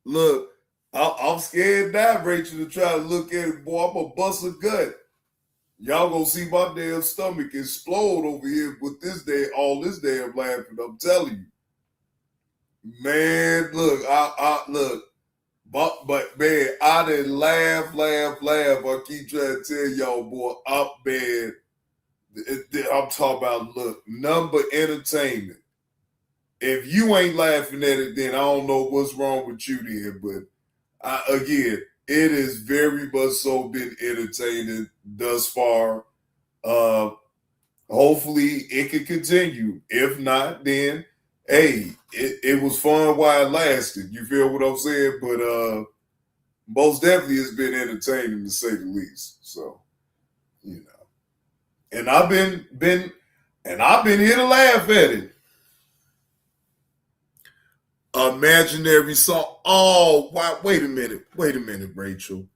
Look, I'm scared now, Rachel, to try to look at it. Boy, I'm gonna bust a gut. Y'all gonna see my damn stomach explode over here with all this damn laughing. I'm telling you. Man, look, I look. But man, I didn't laugh. I keep trying to tell y'all, boy, man. I'm talking about, look, number entertainment. If you ain't laughing at it, then I don't know what's wrong with you there. But again, it has very much so been entertaining thus far. Hopefully it can continue. If not, then hey, it was fun while it lasted. You feel what I'm saying? But most definitely it's been entertaining to say the least. So, you know. And I've been here to laugh at it. Imaginary song. Oh, wow. Wait a minute, Rachel.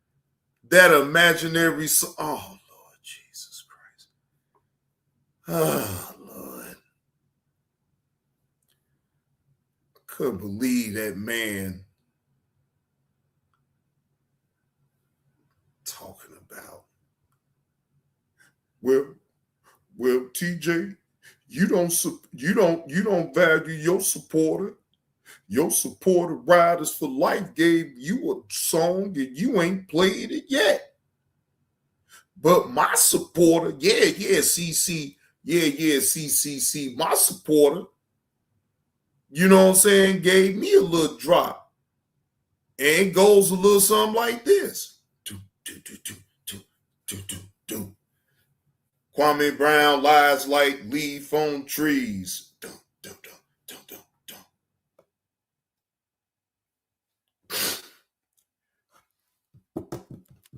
That imaginary song. Oh, Lord Jesus Christ. Oh, Lord. I couldn't believe that man talking about. Well, TJ, you don't value your supporter. Your supporter Riders for Life gave you a song and you ain't played it yet. But my supporter, CC, CCC, my supporter, you know what I'm saying, gave me a little drop. And it goes a little something like this. Do, do, do, do, do, do, do, do. Kwame Brown lies like leaf on trees. Dum, dum, dum, dum, dum, dum.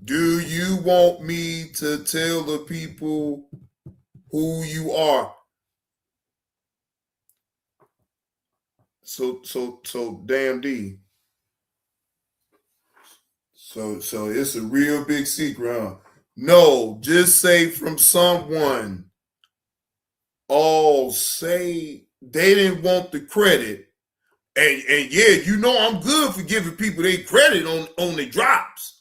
Do you want me to tell the people who you are? So damn D. So it's a real big secret, huh? No, just say from someone. Oh, say they didn't want the credit. And yeah, you know I'm good for giving people their credit on their drops.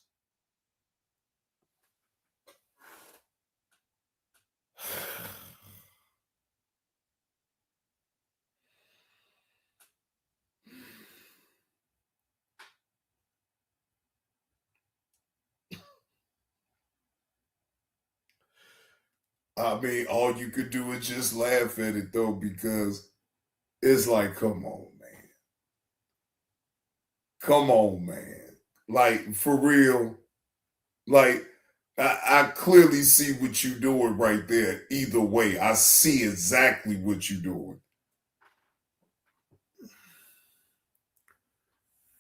I mean, all you could do is just laugh at it though, because it's like, come on, man. Come on, man. Like, for real. Like, I clearly see what you're doing right there. Either way, I see exactly what you're doing.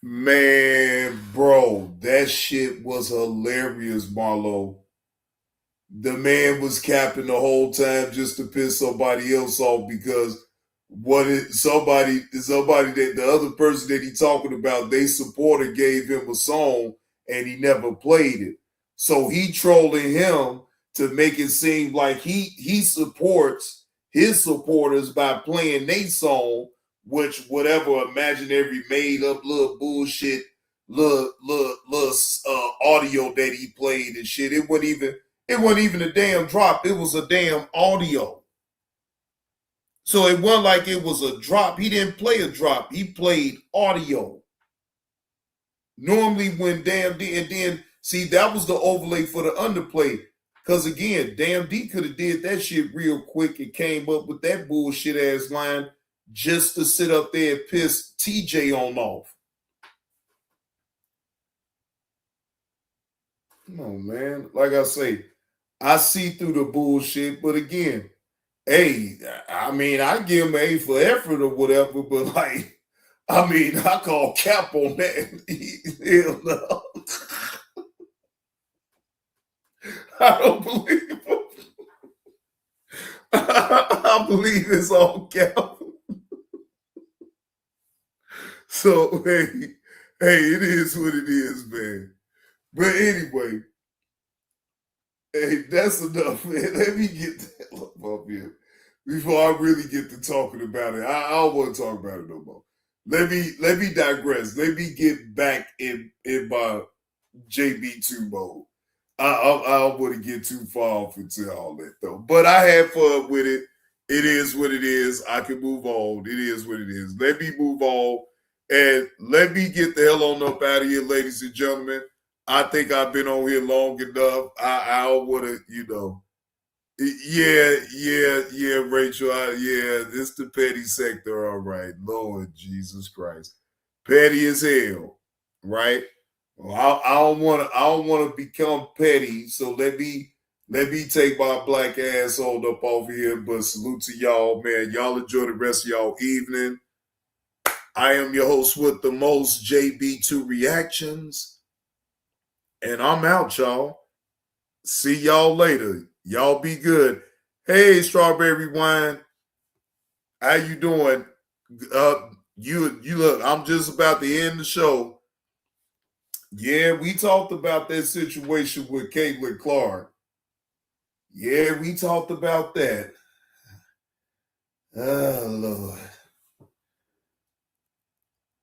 Man, bro, that shit was hilarious, Marlo. The man was capping the whole time just to piss somebody else off, because somebody that the other person that he talking about, they supporter gave him a song and he never played it. So he trolling him to make it seem like he supports his supporters by playing their song, which whatever imaginary made up little bullshit little audio that he played and shit. It wasn't even a damn drop. It was a damn audio. So it wasn't like it was a drop. He didn't play a drop. He played audio. Normally when Damn D, and then, see, that was the overlay for the underplay. Because again, Damn D could have did that shit real quick and came up with that bullshit ass line just to sit up there and piss TJ on off. Come on, man. Like I say, I see through the bullshit, but again, hey, I mean, I give him an A for effort or whatever, but like, I mean, I call cap on that. Hell no. I don't believe him. I believe it's all cap. So hey, it is what it is, man. But anyway, hey, that's enough, man. Let me get that up here before I really get to talking about it. I don't want to talk about it no more. Let me digress. Let me get back in my JB2 mode. I don't want to get too far off into all that though. But I had fun with it. It is what it is. I can move on. It is what it is. Let me move on and let me get the hell on up out of here, ladies and gentlemen. I think I've been on here long enough. I don't want to, Yeah, Rachel. This the petty sector. All right. Lord Jesus Christ. Petty as hell. Right? Well, I don't want to become petty. So let me take my black ass on up over here. But salute to y'all, man. Y'all enjoy the rest of y'all evening. I am your host with the most, JB2 Reactions. And I'm out, y'all. See y'all later. Y'all be good. Hey, Strawberry Wine. How you doing? You look, I'm just about to end the show. Yeah, we talked about that situation with Catlin Clark. Yeah, we talked about that. Oh, Lord.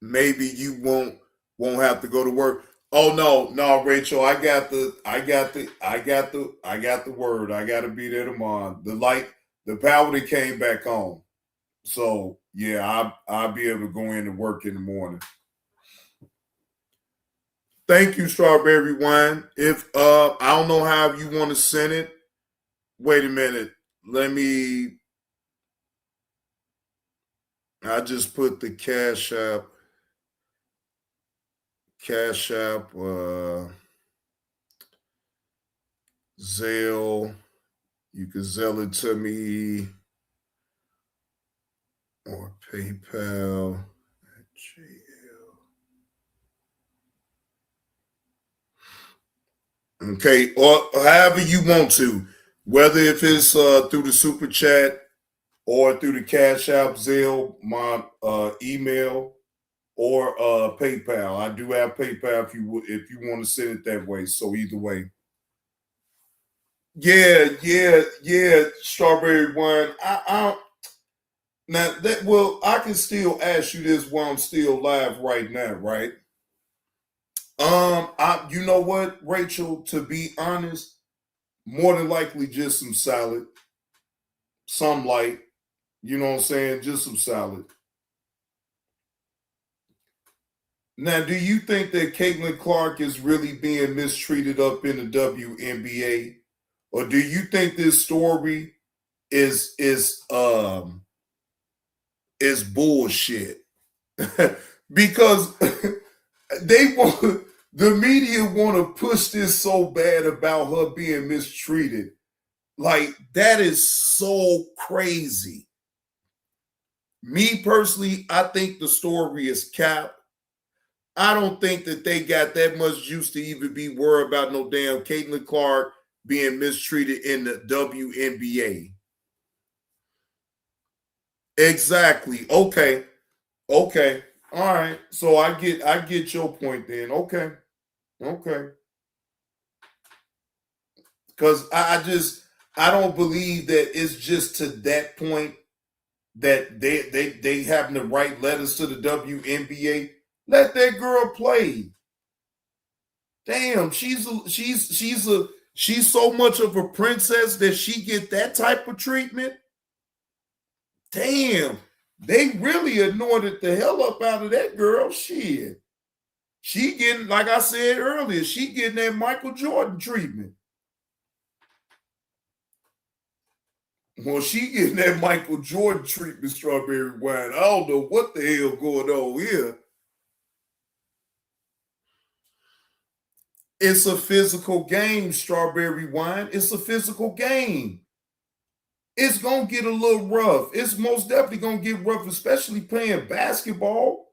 Maybe you won't have to go to work. Oh no, Rachel, I got the word. I gotta be there tomorrow. The power that came back on. So yeah, I'll be able to go in and work in the morning. Thank you, Strawberry Wine. If I don't know how you want to send it. Wait a minute. I just put the Cash App, Zelle. You can Zelle it to me or PayPal. Okay, or however you want to, whether if it's through the super chat or through the Cash App, Zelle, my email, or PayPal. I do have PayPal if you want to send it that way. So either way. Yeah, Strawberry Wine. I can still ask you this while I'm still live right now, right? You know what, Rachel, to be honest, more than likely just some salad, some light, you know what I'm saying? Just some salad. Now, do you think that Catlin Clark is really being mistreated up in the WNBA? Or do you think this story is bullshit? Because the media want to push this so bad about her being mistreated. Like, that is so crazy. Me personally, I think the story is cap. I don't think that they got that much juice to even be worried about no damn Catlin Clark being mistreated in the WNBA. Exactly. Okay. All right. So I get your point then. Okay. Because I don't believe that it's just to that point that they having to write letters to the WNBA. Let that girl play. Damn, she's so much of a princess that she get that type of treatment. Damn, they really anointed the hell up out of that girl. Shit. She getting, like I said earlier, she getting that Michael Jordan treatment. Well, she getting that Michael Jordan treatment, Strawberry Wine. I don't know what the hell going on here. It's a physical game, Strawberry Wine. It's a physical game. It's going to get a little rough. It's most definitely going to get rough, especially playing basketball.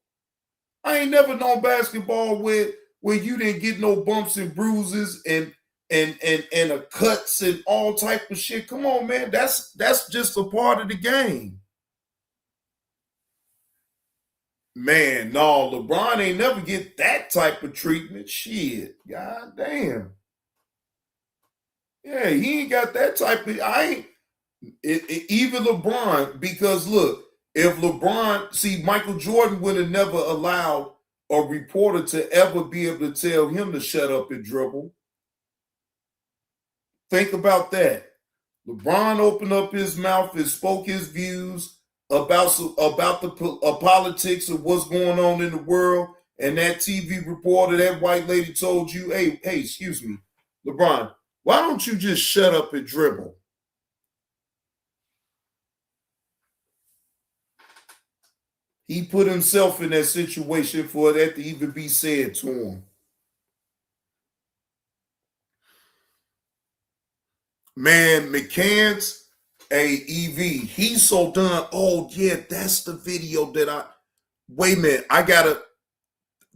I ain't never known basketball where you didn't get no bumps and bruises and and the cuts and all type of shit. Come on, man. That's just a part of the game. Man, no, LeBron ain't never get that type of treatment. Shit. God damn. Yeah, he ain't got that type of even LeBron, because look, if LeBron, see, Michael Jordan would have never allowed a reporter to ever be able to tell him to shut up and dribble. Think about that. LeBron opened up his mouth and spoke his views about the politics of what's going on in the world, and that TV reporter, that white lady told you, hey, excuse me, LeBron, why don't you just shut up and dribble? He put himself in that situation for that to even be said to him. Man, McCann's EV, he's so done. Oh, yeah, that's the video that wait a minute, I gotta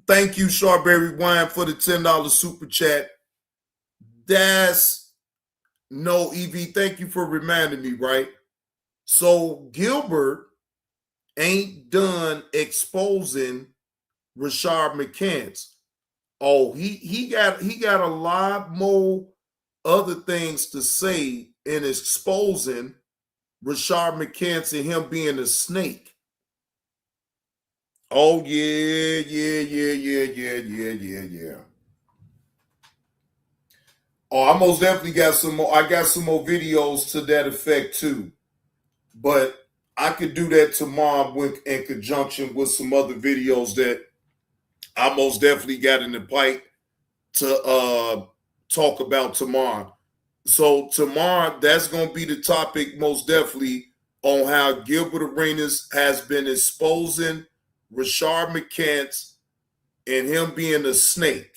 thank you, Strawberry Wine, for the $10 super chat. No, EV, thank you for reminding me, right? So Gilbert ain't done exposing Rashard McCants. Oh, he got a lot more other things to say in exposing Rashard McCants and him being a snake. Oh, yeah. Oh, I most definitely got some more. I got some more videos to that effect too. But I could do that tomorrow in conjunction with some other videos that I most definitely got in the pipe to talk about tomorrow. So tomorrow, that's going to be the topic most definitely on how Gilbert Arenas has been exposing Rashard McCants and him being a snake.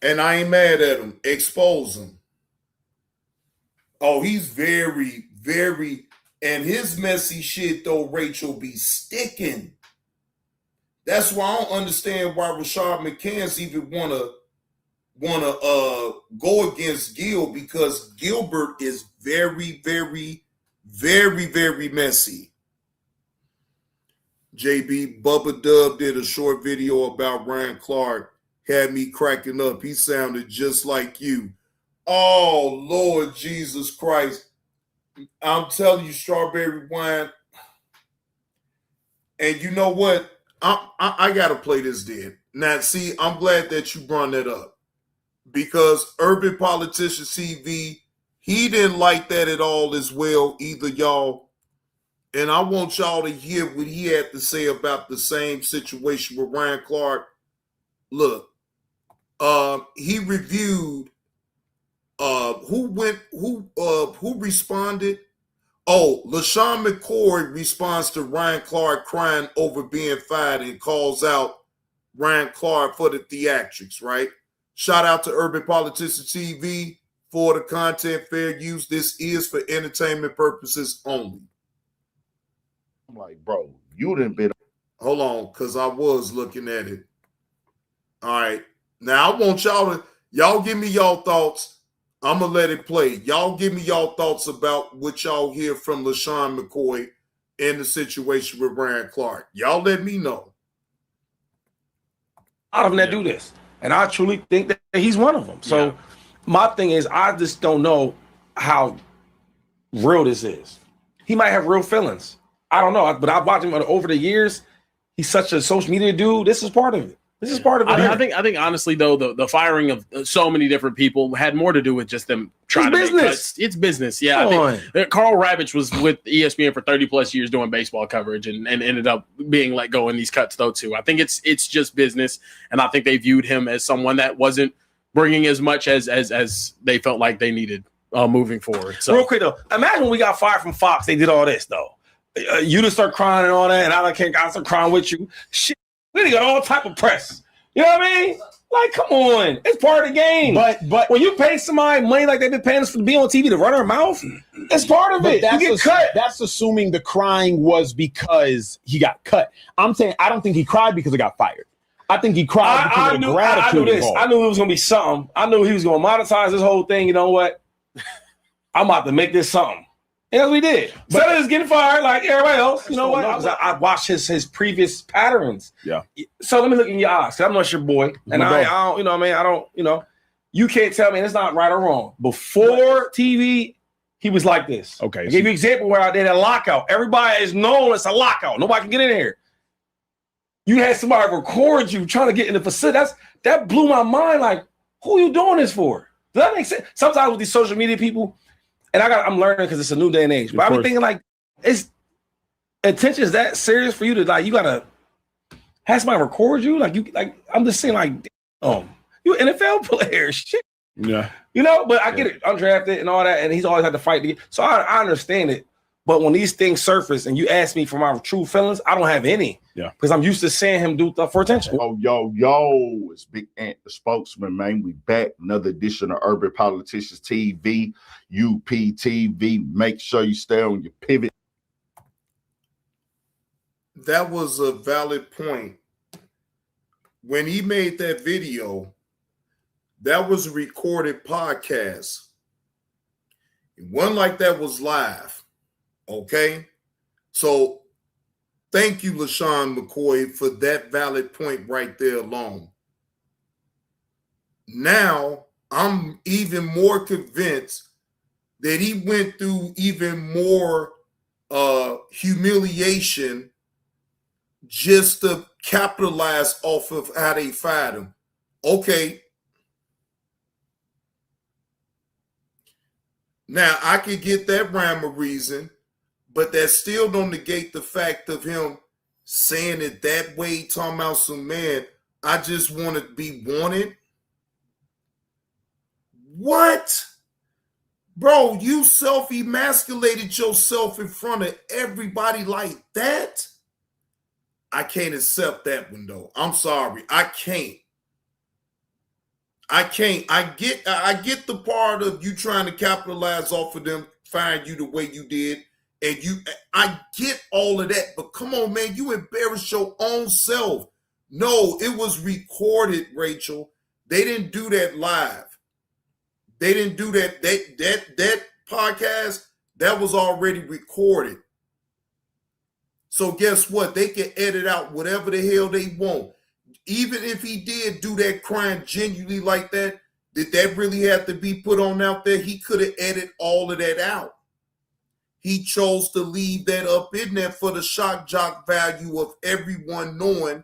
And I ain't mad at him. Expose him. Oh, he's very, very, and his messy shit though, Rachel, be sticking. That's why I don't understand why Rashard McCants even wanna go against Gil, because Gilbert is very, very, very, very messy. JB Bubba Dub did a short video about Ryan Clark. Had me cracking up. He sounded just like you. Oh, Lord Jesus Christ. I'm telling you, Strawberry Wine. And you know what? I got to play this then. Now, see, I'm glad that you brought that up. Because Urban Politician TV, he didn't like that at all as well either, y'all. And I want y'all to hear what he had to say about the same situation with Ryan Clark. Look, he reviewed who responded? Oh, LaShawn McCoy responds to Ryan Clark crying over being fired and calls out Ryan Clark for the theatrics, right? Shout out to Urban Politician TV for the content fair use. This is for entertainment purposes only. I'm like, bro, you didn't been. Hold on, because I was looking at it. All right. Now I want y'all give me y'all thoughts. I'm going to let it play. Y'all give me y'all thoughts about what y'all hear from LaShawn McCoy in the situation with Ryan Clark. Y'all let me know. A lot of them that do this. And I truly think that he's one of them. So my thing is, I just don't know how real this is. He might have real feelings. I don't know. But I've watched him over the years. He's such a social media dude. This is part of it. This is part of it. I think honestly though, the firing of so many different people had more to do with just them trying to make cuts. It's business. Yeah. I think Carl Ravitch was with ESPN for 30 plus years doing baseball coverage and ended up being let go in these cuts though too. I think it's just business, and I think they viewed him as someone that wasn't bringing as much as they felt like they needed moving forward. So real quick though, imagine when we got fired from Fox, they did all this though. You just start crying and all that, and I start crying with you. Shit. We got all type of press. You know what I mean? Like, come on. It's part of the game. But when you pay somebody money like they've been paying us to be on TV to run our mouth, it's part of it. You get cut. That's assuming the crying was because he got cut. I'm saying I don't think he cried because he got fired. I think he cried because I of the knew gratitude this. involved. I knew it was gonna be something. I knew he was gonna monetize this whole thing. You know what? I'm about to make this something. And that's what we did. Instead of just getting fired like everybody else, you know what? I watched his previous patterns. Yeah. So let me look in your eyes. 'Cause I'm not your boy. And I don't, you know what I mean? I don't, you know, you can't tell me it's not right or wrong. Before TV, he was like this. Okay. I gave you an example where I did a lockout. Everybody is known as a lockout. Nobody can get in here. You had somebody record you trying to get in the facility. That blew my mind. Like, who are you doing this for? Does that make sense? Sometimes with these social media people, and I'm learning because it's a new day and age. But I'm thinking like, it's attention is that serious for you to like? You gotta have somebody record you? I'm just saying like, you an NFL player, shit. Yeah, you know. But I get it, undrafted and all that, and he's always had to fight to get. So I understand it. But when these things surface and you ask me for my true feelings, I don't have any. Yeah, because I'm used to seeing him do stuff for attention. Yo, it's Big Ant, the spokesman, man. We back. Another edition of Urban Politicians TV, UPTV. Make sure you stay on your pivot. That was a valid point. When he made that video, that was a recorded podcast. One like that was live. Okay? So thank you, LaShawn McCoy, for that valid point right there alone. Now, I'm even more convinced that he went through even more humiliation just to capitalize off of how they fired him. Okay. Now, I could get that rhyme of reason, but that still don't negate the fact of him saying it that way, talking about some man, I just want to be wanted. What? Bro, you self-emasculated yourself in front of everybody like that? I can't accept that one, though. I'm sorry. I can't. I get the part of you trying to capitalize off of them, firing you the way you did. And I get all of that, but come on, man, you embarrassed your own self. No, it was recorded, Rachel. They didn't do that live. They didn't do that. That podcast, that was already recorded. So guess what? They can edit out whatever the hell they want. Even if he did do that crime genuinely like that, did that really have to be put on out there? He could have edited all of that out. He chose to leave that up in there for the shock jock value of everyone knowing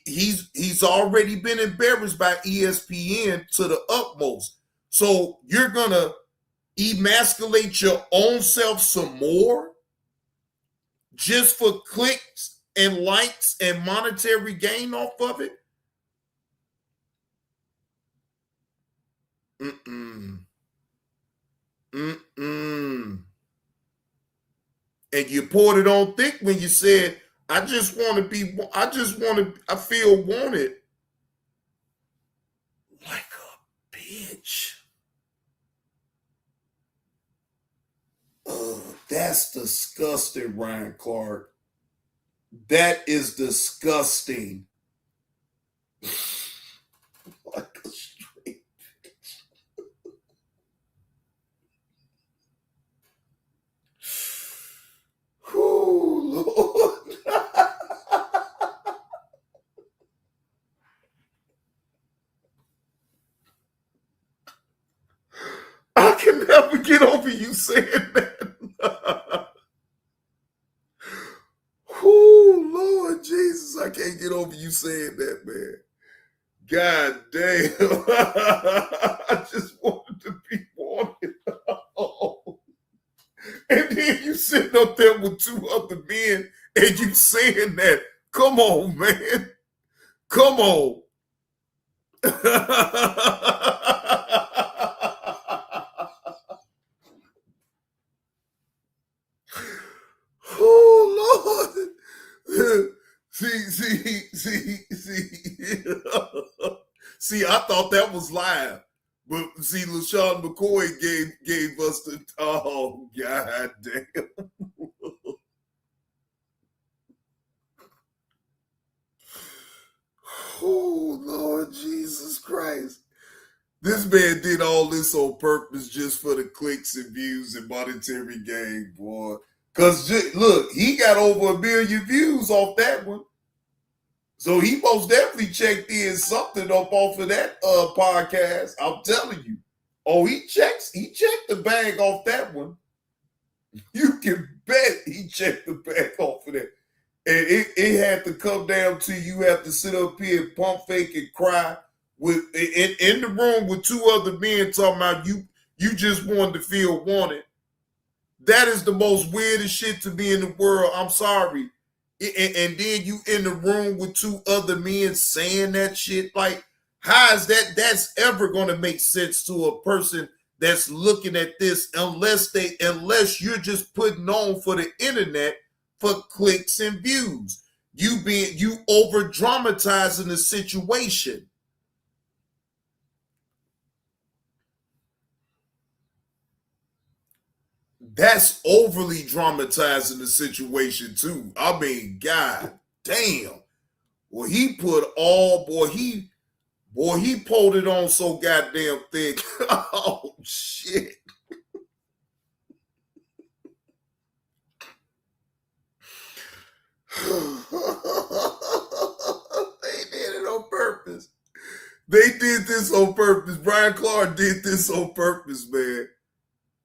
he's already been embarrassed by ESPN to the utmost. So you're going to emasculate your own self some more just for clicks and likes and monetary gain off of it? And you poured it on thick when you said, I feel wanted. Like a bitch. That's disgusting, Ryan Clark. That is disgusting. Like a straight bitch. Oh, Lord. I can never get over you saying that. Oh, Lord Jesus, I can't get over you saying that, man. God damn. I just wanted to be wanted. Oh. And then you sitting up there with two other men and you saying that. Come on, man. Come on. Oh, Lord. See, I thought that was live. But see, LaShawn McCoy gave us the, oh, God damn. Oh, Lord Jesus Christ. This man did all this on purpose just for the clicks and views and monetary gain, boy. Because, look, he got over 1 million views off that one. So he most definitely checked in something up off of that podcast. I'm telling you. Oh, he checked the bag off that one. You can bet he checked the bag off of that. And it had to come down to you have to sit up here and pump fake and cry in the room with 2 other men talking about you just wanted to feel wanted. That is the most weirdest shit to be in the world. I'm sorry. And then you in the room with 2 other men saying that shit. Like, how is that's ever going to make sense to a person that's looking at this unless you're just putting on for the internet for clicks and views. You over dramatizing the situation. That's overly dramatizing the situation too. I mean, god damn. Well, he put he pulled it on so goddamn thick. Oh shit. They did it on purpose. They did this on purpose. Brian Clark did this on purpose, man.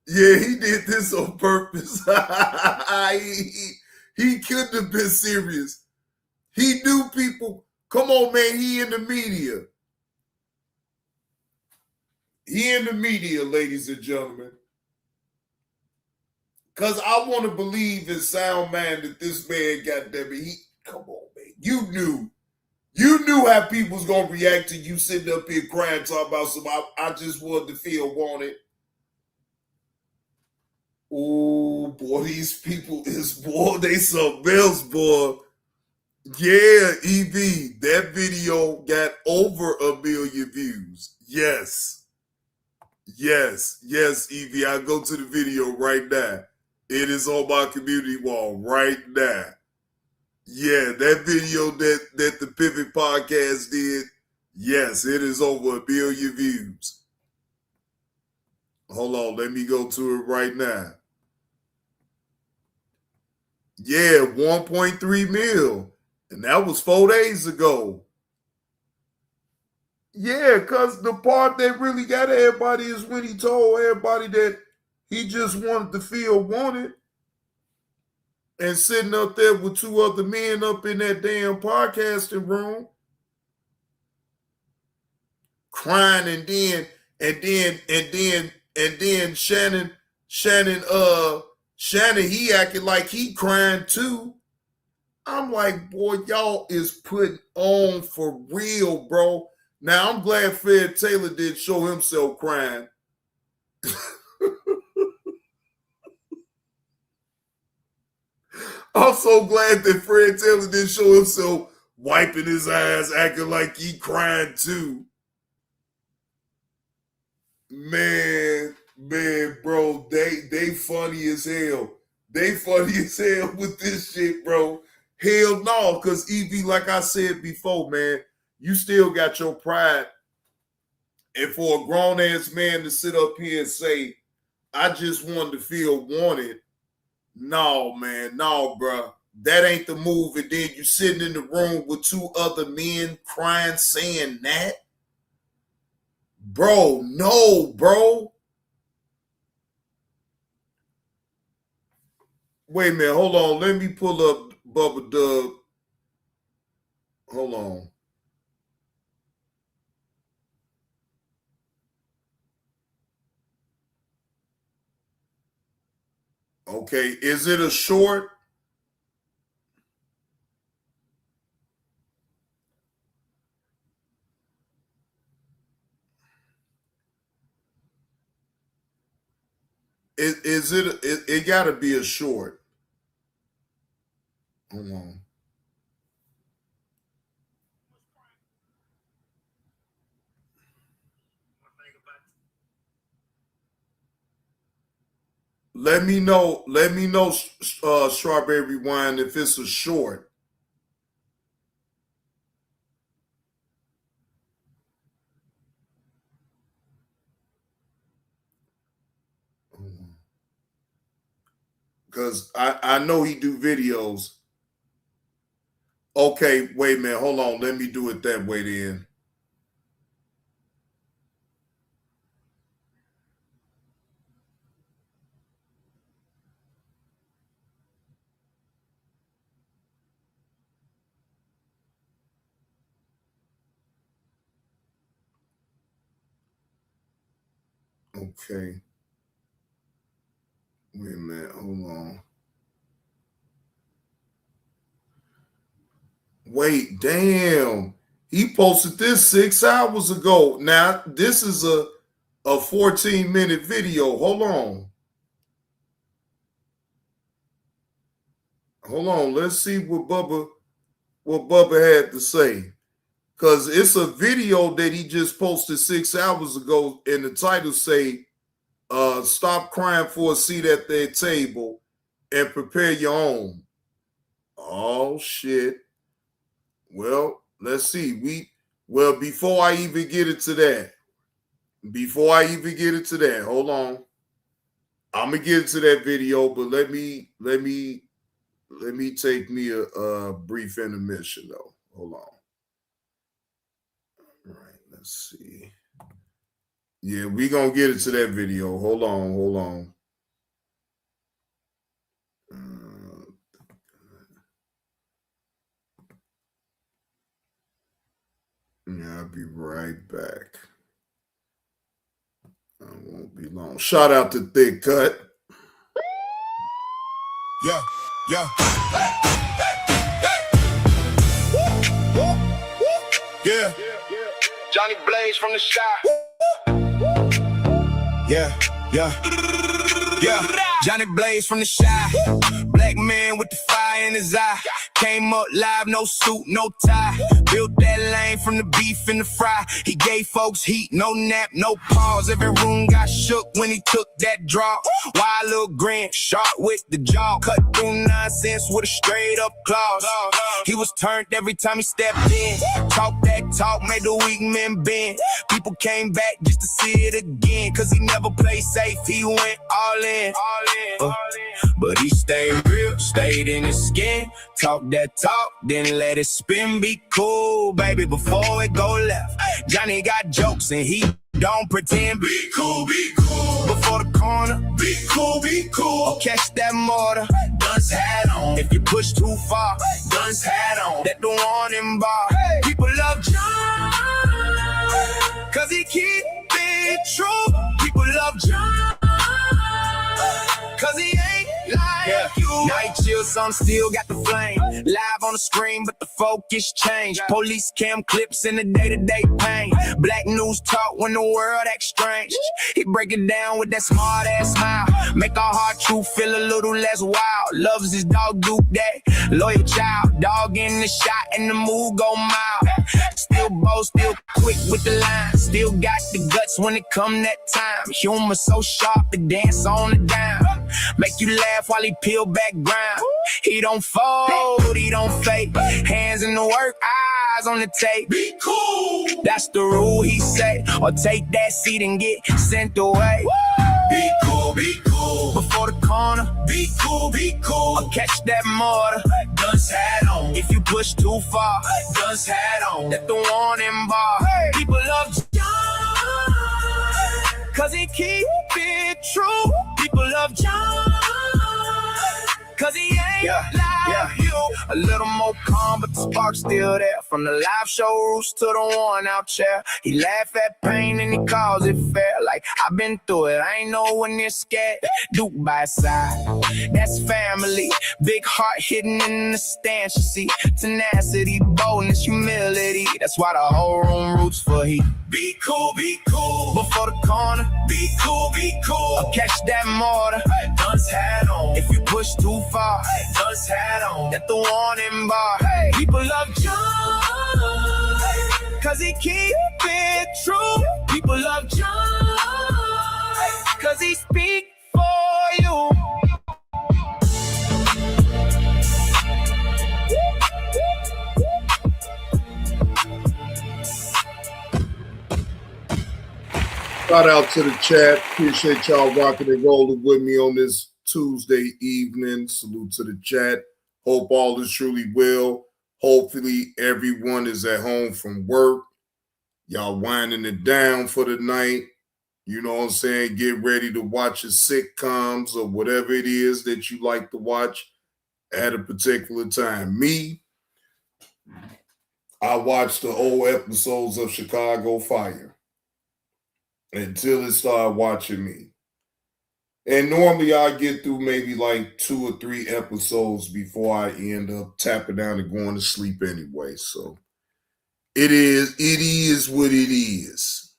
Yeah, he did this on purpose. He couldn't have been serious. He knew people. Come on, man. He in the media. He in the media, ladies and gentlemen. Because I want to believe in sound man that this man, goddamn it, come on, man. You knew how people's going to react to you sitting up here crying, talking about I just wanted to feel wanted. Oh, boy, these people they something else, boy. Yeah, EV, that video got over 1 million views. Yes, EV. I'll go to the video right now. It is on my community wall right now. Yeah, that video that the Pivot Podcast did, yes, it is over 1 million views. Hold on, let me go to it right now. Yeah, 1.3 mil. And that was 4 days ago. Yeah, because the part that really got everybody is when he told everybody that he just wanted to feel wanted. And sitting up there with 2 other men up in that damn podcasting room. Crying and then Shannon, he acted like he crying too. I'm like, boy, y'all is putting on for real, bro. Now, I'm glad Fred Taylor did show himself crying. I'm so glad that Fred Taylor did show himself wiping his eyes, acting like he crying too. Man, bro, they funny as hell. They funny as hell with this shit, bro. Hell no, because EV, like I said before, man, you still got your pride. And for a grown-ass man to sit up here and say, I just wanted to feel wanted. No, man, no, bro. That ain't the move. And then you sitting in the room with 2 other men crying, saying that. Bro, no, bro. Wait a minute, hold on. Let me pull up Bubba Dub. Hold on. Okay, is it a short? It gotta be a short. Hold on. Let me know, Strawberry Wine, if it's a short. because I know he do videos. Okay, wait a minute. Hold on. Let me do it that way then. Okay. Wait a minute. Hold on. Wait, damn. He posted this 6 hours ago. Now, this is a 14-minute video. Hold on. Hold on. Let's see what Bubba had to say. Because it's a video that he just posted 6 hours ago, and the title say, stop crying for a seat at their table and prepare your own. Oh, shit. Well, let's see. Before I even get into that, hold on. I'm gonna get into that video, but let me take me a brief intermission though. Hold on. All right, let's see. Yeah, we're gonna get into that video. Hold on. Yeah, I'll be right back. I won't be long. Shout out to Thick Cut. Yeah. Yeah. Johnny Blaze from the shop. Yeah. Johnny Blaze from the shop. Black man with the fire in his eye. Came up live, no suit, no tie. Built that lane from the beef and the fry. He gave folks heat, no nap, no pause. Every room got shook when he took that draw. Wild little grin, sharp with the jaw. Cut through nonsense with a straight up clause. He was turned every time he stepped in. Talk that talk, made the weak men bend. People came back just to see it again. Cause he never played safe, he went all in. But he stayed real, stayed in his skin. Talk that talk, then let it spin. Be cool, baby, before it go left. Johnny got jokes and he don't pretend. Be cool, before the corner. Be cool, or catch that mortar. Guns hat on. If you push too far, guns hat on. That the warning bar. People love John, cause he keep it true. People love John, cause he ain't like you. Night chill, some still got the flame. Live on the screen, but the focus changed. Police cam clips in the day-to-day pain. Black news talk when the world acts strange. He break it down with that smart-ass smile. Make our heart truth feel a little less wild. Loves his dog Duke that loyal child. Dog in the shot and the move go mild. Still bold, still quick with the line. Still got the guts when it come that time. Humor so sharp, the dance on the dime. Make you laugh while he peel back ground. He don't fold, he don't fake. Hands in the work, eyes on the tape. Be cool, that's the rule he say. Or take that seat and get sent away. Be cool, before the corner. Be cool, or catch that mortar. Guns hat on. If you push too far, guns hat on. That the warning bar. People love John, cause he keep it true. People love John, cause he ain't like you. A little more calm, but the spark's still there. From the live show roost to the worn out chair. He laugh at pain and he calls it fair. Like, I've been through it, I ain't no one near scared. Duke by his side, that's family. Big heart hidden in the stance, you see. Tenacity, boldness, humility. That's why the whole room roots for he. Be cool, before the corner. Be cool, or catch that mortar. Guns hat on. If you push too far, guns hat on. That the warning bar. People love John, cause he keep it true. People love John, cause he speak for you. Shout out to the chat. Appreciate y'all rocking and rolling with me on this Tuesday evening. Salute to the chat. Hope all is truly well. Hopefully everyone is at home from work. Y'all winding it down for the night. You know what I'm saying? Get ready to watch your sitcoms or whatever it is that you like to watch at a particular time. Me, I watched the old episodes of Chicago Fire until it started watching me. And normally I get through maybe like 2 or 3 episodes before I end up tapping down and going to sleep anyway. So it is what it is.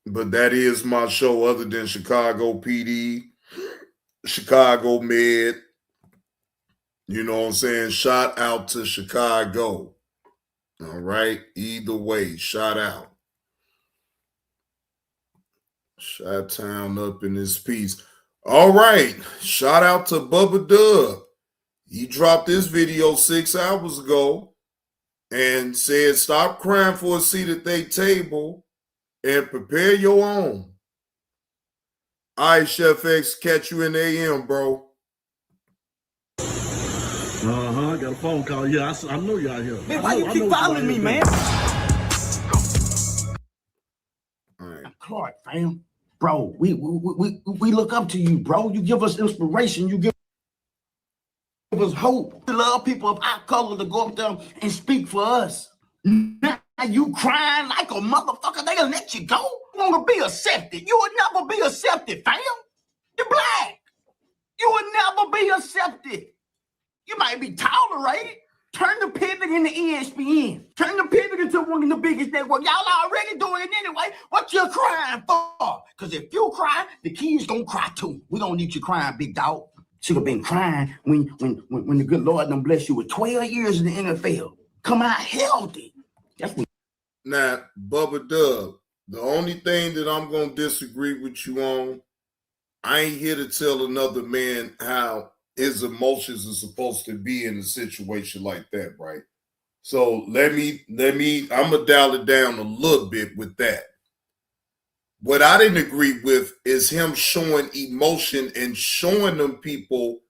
But that is my show other than Chicago PD, Chicago Med. You know what I'm saying? Shout out to Chicago. All right? Either way, shout out. Chi-Town up in this piece. All right. Shout out to Bubba Dub. He dropped this video 6 hours ago and said, stop crying for a seat at their table and prepare your own. All right, Chef X, catch you in the AM, bro. I got a phone call. Yeah, I know y'all here. Man, why you keep following me, man? All right. Clark, fam. Bro, we look up to you, bro. You give us inspiration. You give us hope. We love people of our color to go up there and speak for us. Now you crying like a motherfucker. They gonna let you go? You wanna be accepted. You will never be accepted, fam. You're black. You will never be accepted. You might be tolerated. Turn the pivot into ESPN. Turn the pivot into one of the biggest networks. Y'all already doing it anyway. What you crying for? Because if you cry, the kids gonna cry too. We don't need you crying, big dog. Should have been crying when the good Lord done bless you with 12 years in the NFL. Come out healthy. That's what. Now, Bubba Dub, the only thing that I'm gonna disagree with you on, I ain't here to tell another man how his emotions are supposed to be in a situation like that, right? So let me, I'm gonna dial it down a little bit with that. What I didn't agree with is him showing emotion and showing them people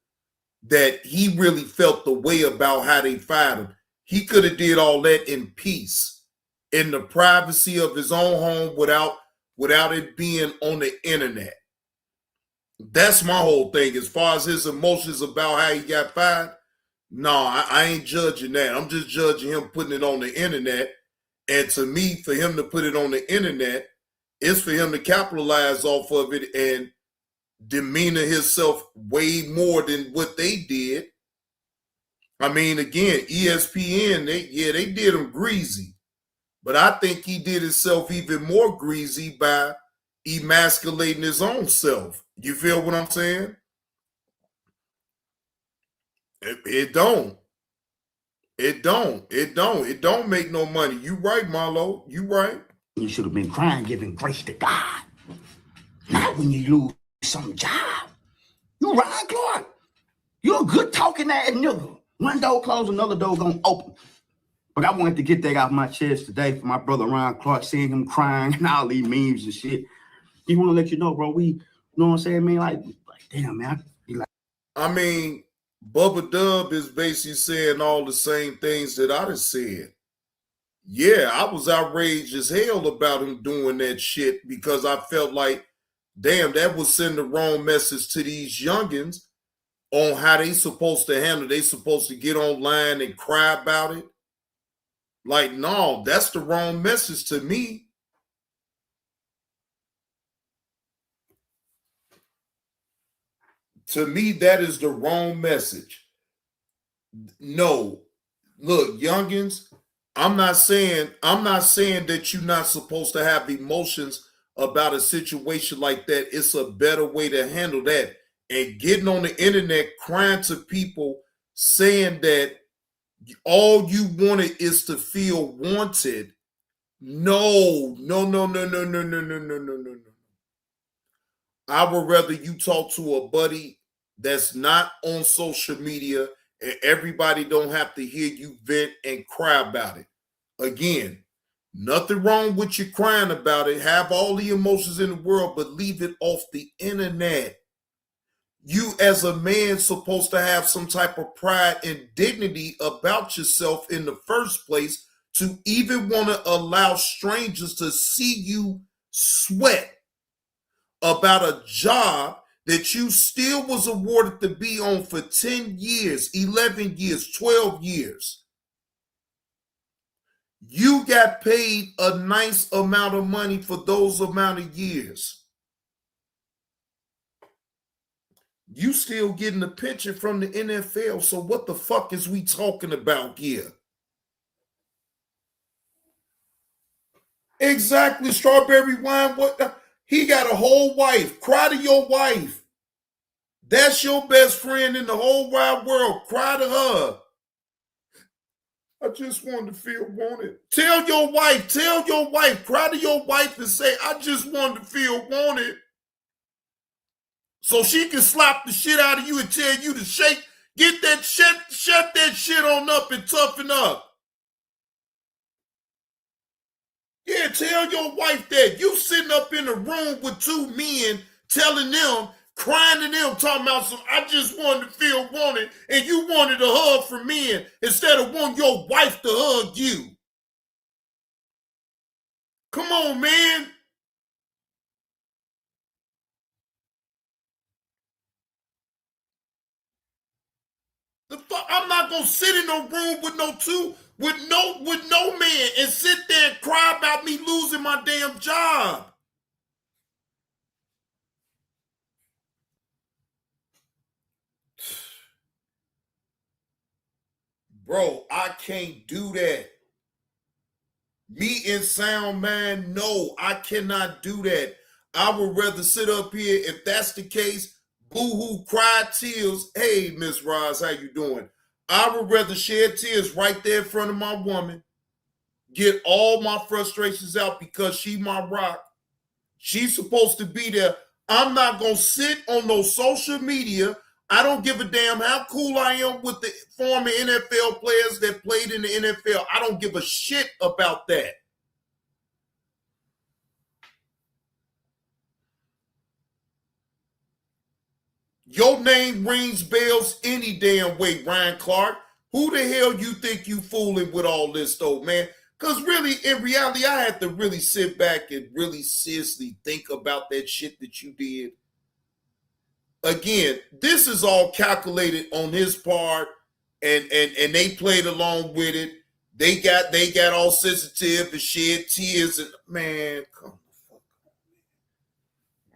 that he really felt the way about how they fired him. He could have did all that in peace, in the privacy of his own home without it being on the internet. That's my whole thing. As far as his emotions about how he got fired, no, I ain't judging that. I'm just judging him putting it on the internet. And to me, for him to put it on the internet, it's for him to capitalize off of it and demeanor himself way more than what they did. I mean, again, ESPN, they did him greasy. But I think he did himself even more greasy by emasculating his own self. You feel what I'm saying? It don't make no money. You right, Marlo. You right. You should have been crying, giving grace to God. Not when you lose some job. You right, Clark. You're a good talking ass nigga. One door closed, another door gonna open. But I wanted to get that off my chest today for my brother Ron Clark, seeing him crying and all these memes and shit. He want to let you know, bro, you know what I'm saying, man? Like damn, man. I mean, Bubba Dub is basically saying all the same things that I just said. Yeah, I was outraged as hell about him doing that shit because I felt like, damn, that would send the wrong message to these youngins on how they supposed to handle. They supposed to get online and cry about it. Like, no, that's the wrong message to me. To me, that is the wrong message. No, look, youngins, I'm not saying that you're not supposed to have emotions about a situation like that. It's a better way to handle that. And getting on the internet crying to people saying that all you wanted is to feel wanted. No. I would rather you talk to a buddy that's not on social media and everybody don't have to hear you vent and cry about it. Again, Nothing wrong with you crying about it. Have all the emotions in the world, but leave it off the internet. You as a man supposed to have some type of pride and dignity about yourself in the first place to even want to allow strangers to see you sweat about a job that you still was awarded to be on for 10 years, 11 years, 12 years. You got paid a nice amount of money for those amount of years. You still getting a pension from the NFL, so what the fuck is we talking about here? Exactly, strawberry wine. He got a whole wife. Cry to your wife. That's your best friend in the whole wide world. Cry to her. I just wanted to feel wanted. Tell your wife, cry to your wife and say, I just wanted to feel wanted. So she can slap the shit out of you and tell you to shake, get that shit, shut that shit on up and toughen up. Yeah, tell your wife that. You sitting up in a room with two men telling them, crying to them, talking about some, I just wanted to feel wanted, and you wanted a hug from men instead of wanting your wife to hug you. Come on, man. The fuck, I'm not gonna sit in no room with no man and sit there and cry about me losing my damn job. Bro, I can't do that. Me and sound man, no, I cannot do that. I would rather sit up here, if that's the case, boo-hoo, cry tears. Hey, Miss Roz, how you doing? I would rather shed tears right there in front of my woman, get all my frustrations out because she my rock. She's supposed to be there. I'm not going to sit on no social media. I don't give a damn how cool I am with the former NFL players that played in the NFL. I don't give a shit about that. Your name rings bells any damn way, Ryan Clark. Who the hell you think you fooling with all this though, man? Because really, in reality, I had to really sit back and really seriously think about that shit that you did. Again, this is all calculated on his part, and they played along with it. They got all sensitive and shed tears, and man, come the fuck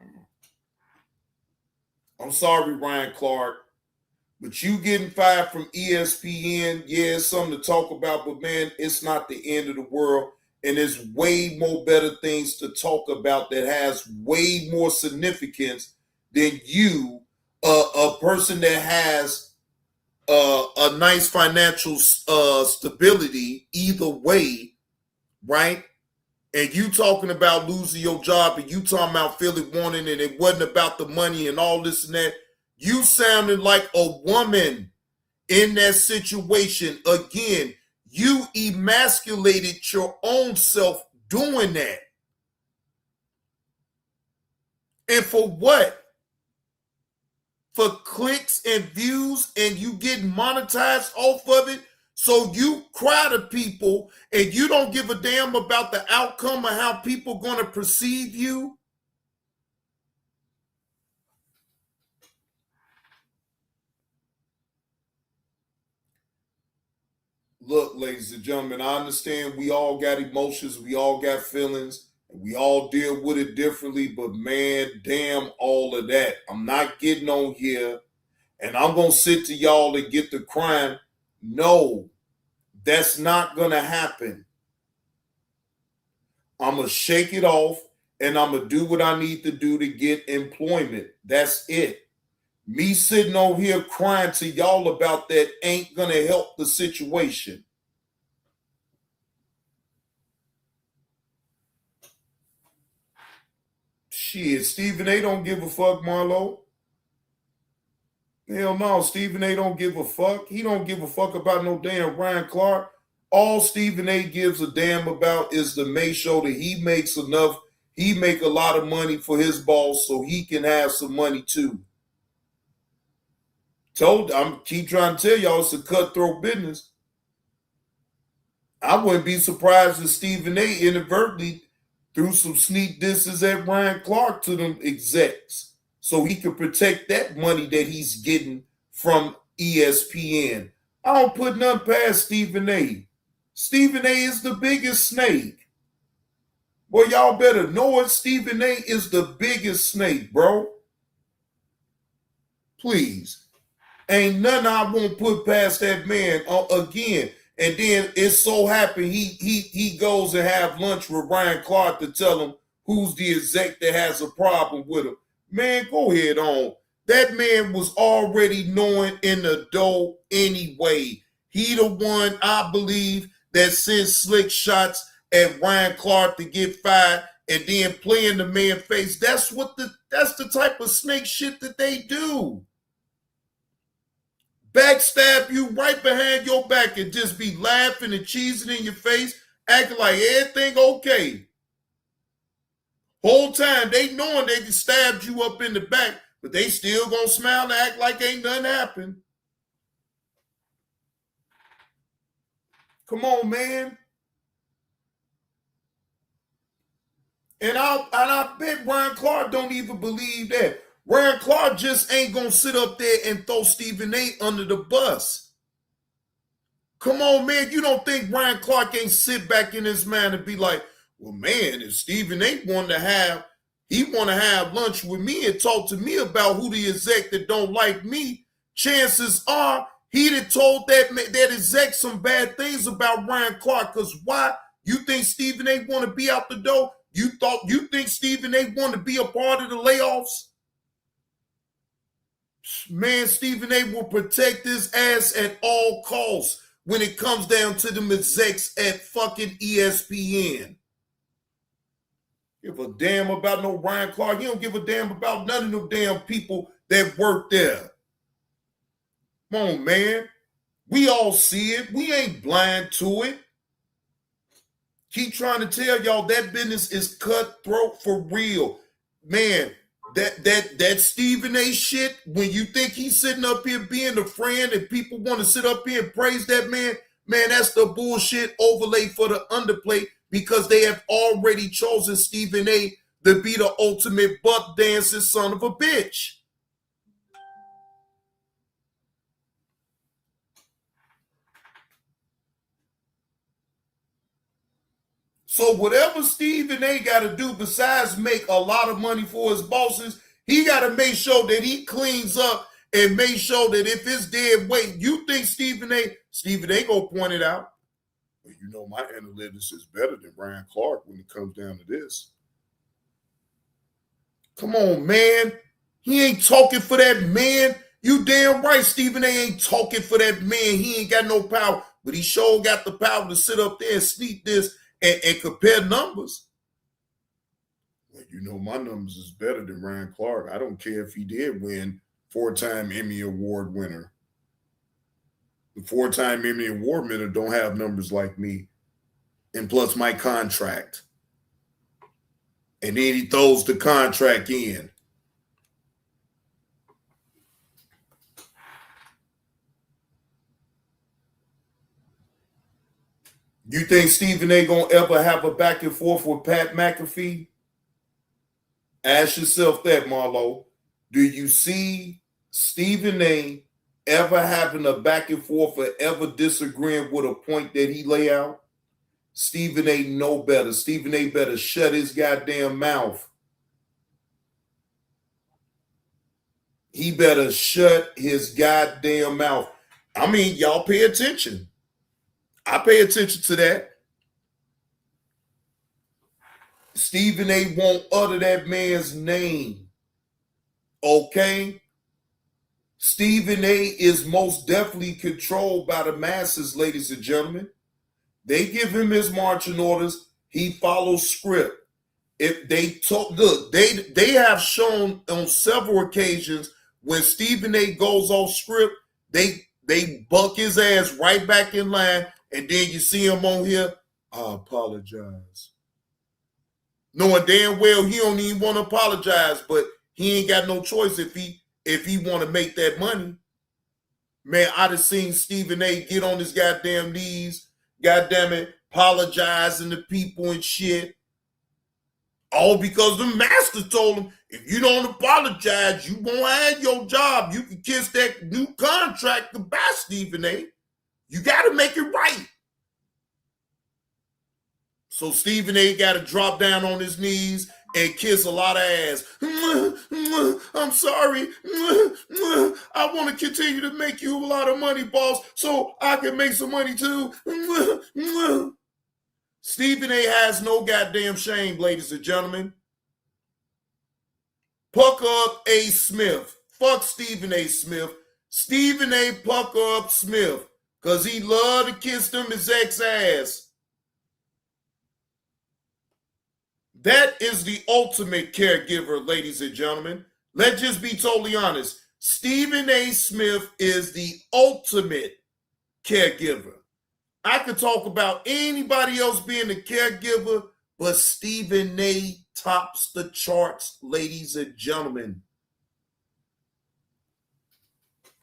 on. I'm sorry, Ryan Clark, but you getting fired from ESPN, yeah, it's something to talk about, but man, it's not the end of the world. And there's way more better things to talk about that has way more significance than you, a person that has a nice financial stability either way, right? And you talking about losing your job and you talking about feeling wanted and it wasn't about the money and all this and that. You sounded like a woman in that situation. Again, you emasculated your own self doing that. And for what? For clicks and views, and you get monetized off of it. So you cry to people and you don't give a damn about the outcome of how people going to perceive you. Look, ladies and gentlemen, I understand we all got emotions, we all got feelings, and we all deal with it differently, but man, damn all of that. I'm not getting on here and I'm going to sit to y'all and get the crime. No, that's not going to happen. I'm going to shake it off and I'm going to do what I need to do to get employment. That's it. Me sitting over here crying to y'all about that ain't going to help the situation. Shit, Stephen A. don't give a fuck, Marlo. Hell no, Stephen A. don't give a fuck. He don't give a fuck about no damn Ryan Clark. All Stephen A gives a damn about is to make sure that he makes enough, he make a lot of money for his boss so he can have some money too. I'm keep trying to tell y'all it's a cutthroat business. I wouldn't be surprised if Stephen A inadvertently threw some sneak disses at Ryan Clark to them execs so he could protect that money that he's getting from ESPN. I don't put nothing past Stephen A. Stephen A is the biggest snake. Well, y'all better know it. Stephen A is the biggest snake, bro. Please. Ain't nothing I won't put past that man again. And then it so happened he goes and have lunch with Ryan Clark to tell him who's the exec that has a problem with him. Man, go ahead on. That man was already knowing in the dough anyway. He the one, I believe, that sent slick shots at Ryan Clark to get fired and then playing the man face. That's the type of snake shit that they do. Backstab you right behind your back and just be laughing and cheesing in your face, acting like everything okay. Whole time they knowing they can stab you up in the back, but they still gonna smile and act like ain't nothing happened. Come on, man. And I bet Ryan Clark don't even believe that. Ryan Clark just ain't gonna sit up there and throw Stephen A under the bus. Come on, man. You don't think Ryan Clark ain't sit back in his mind and be like, well, man, if Stephen A want to have lunch with me and talk to me about who the exec that don't like me, chances are he'd have told that exec some bad things about Ryan Clark. Because why? You think Stephen A want to be out the door? You think Stephen A want to be a part of the layoffs? Man, Stephen A will protect his ass at all costs when it comes down to them execs at fucking ESPN. Give a damn about no Ryan Clark. He don't give a damn about none of them damn people that work there. Come on, man. We all see it. We ain't blind to it. Keep trying to tell y'all that business is cutthroat for real. Man, that Stephen A shit, when you think he's sitting up here being a friend and people want to sit up here and praise that man, that's the bullshit overlay for the underplay because they have already chosen Stephen A to be the ultimate buck dancing son of a bitch. So whatever Stephen A got to do besides make a lot of money for his bosses, he got to make sure that he cleans up and make sure that if it's dead weight, you think Stephen A gonna point it out. Well, you know, my analytics is better than Ryan Clark when it comes down to this. Come on, man. He ain't talking for that man. You damn right Stephen A ain't talking for that man. He ain't got no power, but he sure got the power to sit up there and sneak this and compare numbers. Well, you know, my numbers is better than Ryan Clark. I don't care if he did win 4-time Emmy Award winner. The 4-time Emmy Award winner don't have numbers like me. And plus my contract. And then he throws the contract in. You think Stephen A gonna ever have a back and forth with Pat McAfee? Ask yourself that, Marlo. Do you see Stephen A ever having a back and forth or ever disagreeing with a point that he lay out? Stephen A know better. Stephen A better shut his goddamn mouth. He better shut his goddamn mouth. I mean, y'all pay attention. I pay attention to that. Stephen A won't utter that man's name. Okay? Stephen A is most definitely controlled by the masses, ladies and gentlemen. They give him his marching orders. He follows script. If they talk, look, they have shown on several occasions when Stephen A goes off script, they buck his ass right back in line and then you see him on here, I apologize. Knowing damn well he don't even want to apologize, but he ain't got no choice if he want to make that money. Man, I'd have seen Stephen A get on his goddamn knees, goddamn it, apologizing to people and shit. All because the master told him, if you don't apologize, you won't have your job. You can kiss that new contract goodbye, Stephen A. You got to make it right. So Stephen A got to drop down on his knees and kiss a lot of ass. I'm sorry. I want to continue to make you a lot of money, boss, so I can make some money too. Stephen A has no goddamn shame, ladies and gentlemen. Pucker up A. Smith. Fuck Stephen A. Smith. Stephen A. pucker up Smith because he loved to kiss them his ex-ass. That is the ultimate caregiver, ladies and gentlemen. Let's just be totally honest. Stephen A. Smith is the ultimate caregiver. I could talk about anybody else being a caregiver, but Stephen A. tops the charts, ladies and gentlemen.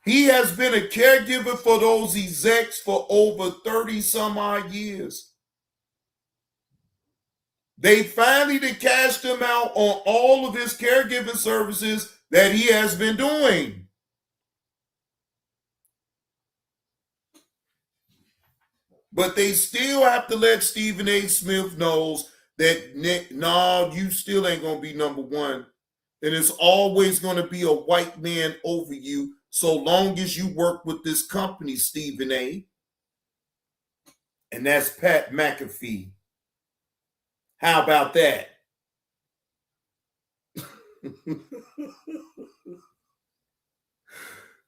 He has been a caregiver for those execs for over 30 some odd years. They finally cashed him out on all of his caregiving services that he has been doing. But they still have to let Stephen A. Smith knows that, no, you still ain't going to be number one. And it's always going to be a white man over you so long as you work with this company, Stephen A. And that's Pat McAfee. How about that?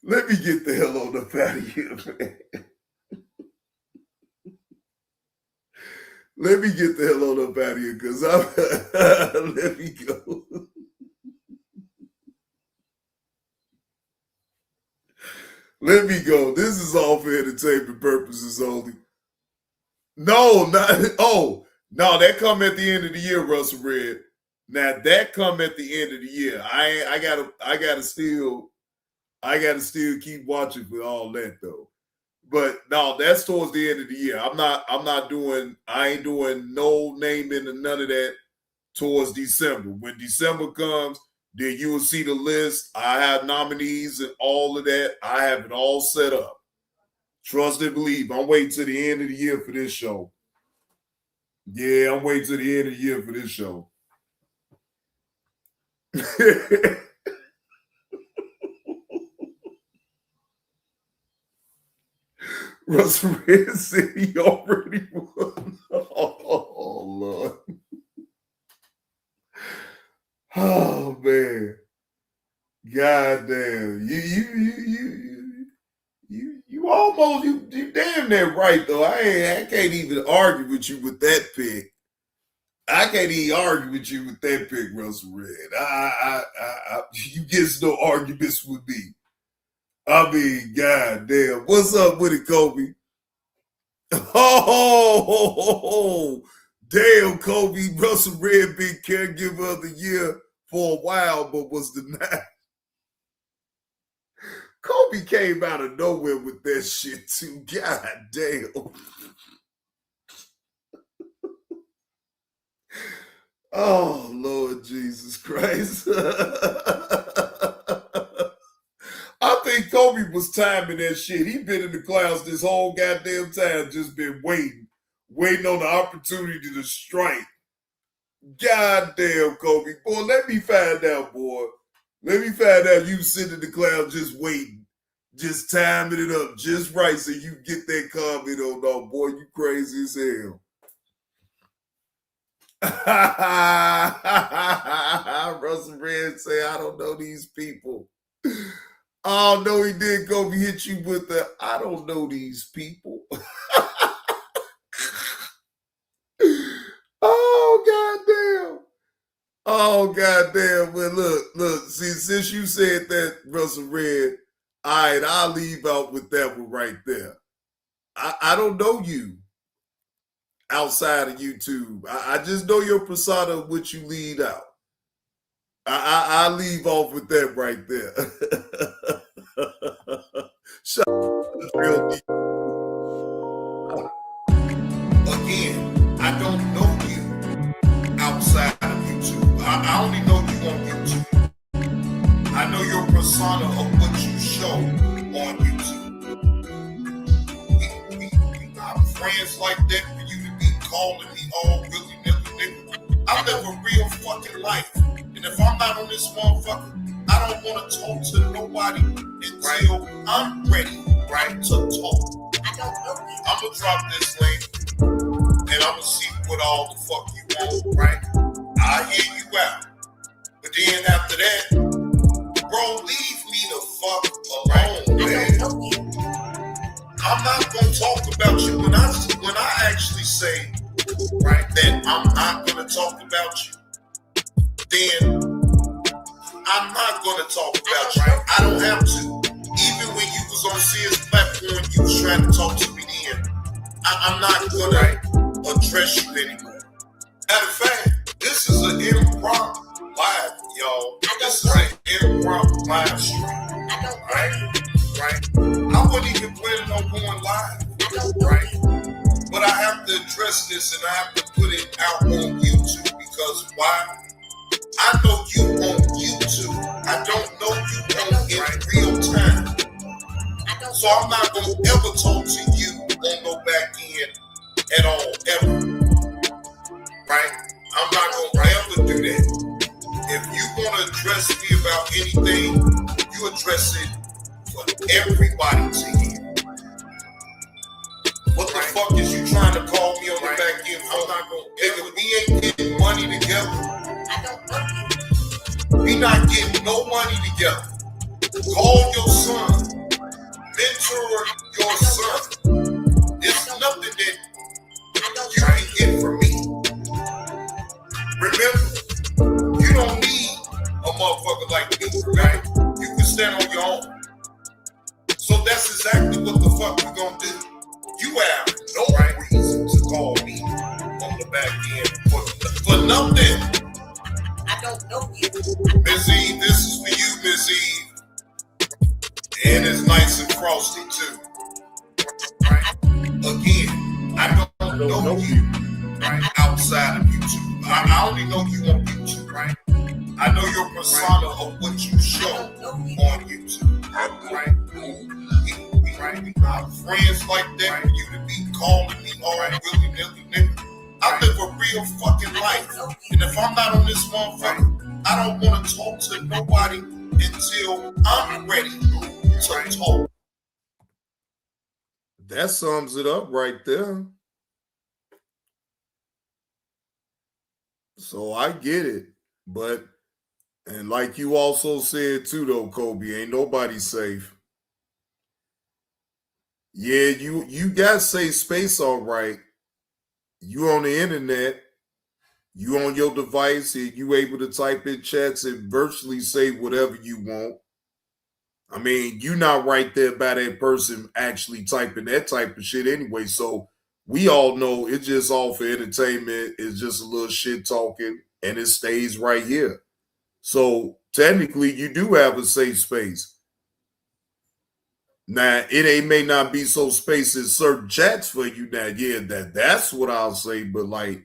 Let me get the hell on up out of here, man. Let me get the hell on up out of here because I'm let me go. Let me go. This is all for entertainment purposes only. No, no, that come at the end of the year, Russell Red. Now that come at the end of the year. I gotta still keep watching for all that though. But no, that's towards the end of the year. I ain't doing no naming and none of that towards December. When December comes, then you will see the list. I have nominees and all of that. I have it all set up. Trust and believe. I'm waiting to the end of the year for this show. Yeah, I'm waiting to the end of the year for this show. Russell Red said he already won. Oh, Lord. Oh, man. God damn. You almost, you damn near right, though. I can't even argue with you with that pick. I can't even argue with you with that pick, Russell Red. You get no arguments with me. I mean, God damn. What's up with it, Kobe? Oh, damn, Kobe. Russell Red been caregiver of the year for a while, but was denied. Kobe came out of nowhere with that shit, too. God damn. Oh, Lord Jesus Christ. I think Kobe was timing that shit. He been in the clouds this whole goddamn time, just been waiting on the opportunity to strike. Goddamn, Kobe. Boy, let me find out, boy. Let me find out you sitting in the clouds just waiting, just timing it up just right so you get that comment on, no, boy, you crazy as hell. Russell Red say, I don't know these people. Oh, no, he did go hit you with the, I don't know these people. Oh, goddamn. Oh, goddamn. Well, look, see, since you said that, Russell Red, all right, I'll leave out with that one right there. I don't know you outside of YouTube. I just know your persona, what you lead out. I leave off with that right there. Shut up, real deep. Again, I don't know you outside of YouTube. I only know you on YouTube. I know your persona of what you show on YouTube. We not friends like that for you to be calling me all willy-nilly, nigga. I live a real fucking life. And if I'm not on this motherfucker, I don't want to talk to nobody until I'm ready, right, to talk. I'm going to drop this link, and I'm going to see what all the fuck you want, right? I'll hear you out. But then after that, bro, leave me the fuck alone, man. I'm not going to talk about you when I actually say, right, that I'm not going to talk about you. Then I'm not going to talk about you. Right? I don't have to. Even when you was on Sears platform, you was trying to talk to me then. I'm not going to address you anymore. Matter of fact, this is an impromptu live, y'all. This is an impromptu live stream. Right? I wasn't even planning on going live. Right? But I have to address this and I have to put it out on YouTube because why? I know you on YouTube. I don't know you in real time. So I'm not going to ever talk to you on no back end at all, ever. Right? I'm not going to ever do that. If you want to address me about anything, you address it for everybody to hear. What the fuck is you trying to call me on the back end? I'm not going to, nigga, we ain't getting money together. We not getting no money together. Call your son. Mentor your son. It's nothing that you can get from me. Remember, you don't need a motherfucker like me, right? You can stand on your own. So that's exactly what the fuck we gonna do. You have no reason to call me on the back end for nothing. I don't know you. Miss Eve, this is for you, Miss Eve. And it's nice and frosty too. Right? Again, I don't know you, right? Outside of YouTube. I only know you on YouTube, right? I know your persona of what you show on YouTube. Right? We not friends like that for you to be calling me all willy-nilly, nigga. I live a real fucking life. And if I'm not on this motherfucker, I don't want to talk to nobody until I'm ready to talk. That sums it up right there. So I get it. But, and like you also said too, though, Kobe, ain't nobody safe. Yeah, you got safe space, all right. You on the internet, you on your device, and you able to type in chats and virtually say whatever you want. I mean, you not right there by that person actually typing that type of shit anyway. So we all know it's just all for entertainment. It's just a little shit talking, and it stays right here. So technically, you do have a safe space. Now, it may not be so space in certain chats for you now. Yeah, that's what I'll say. But like,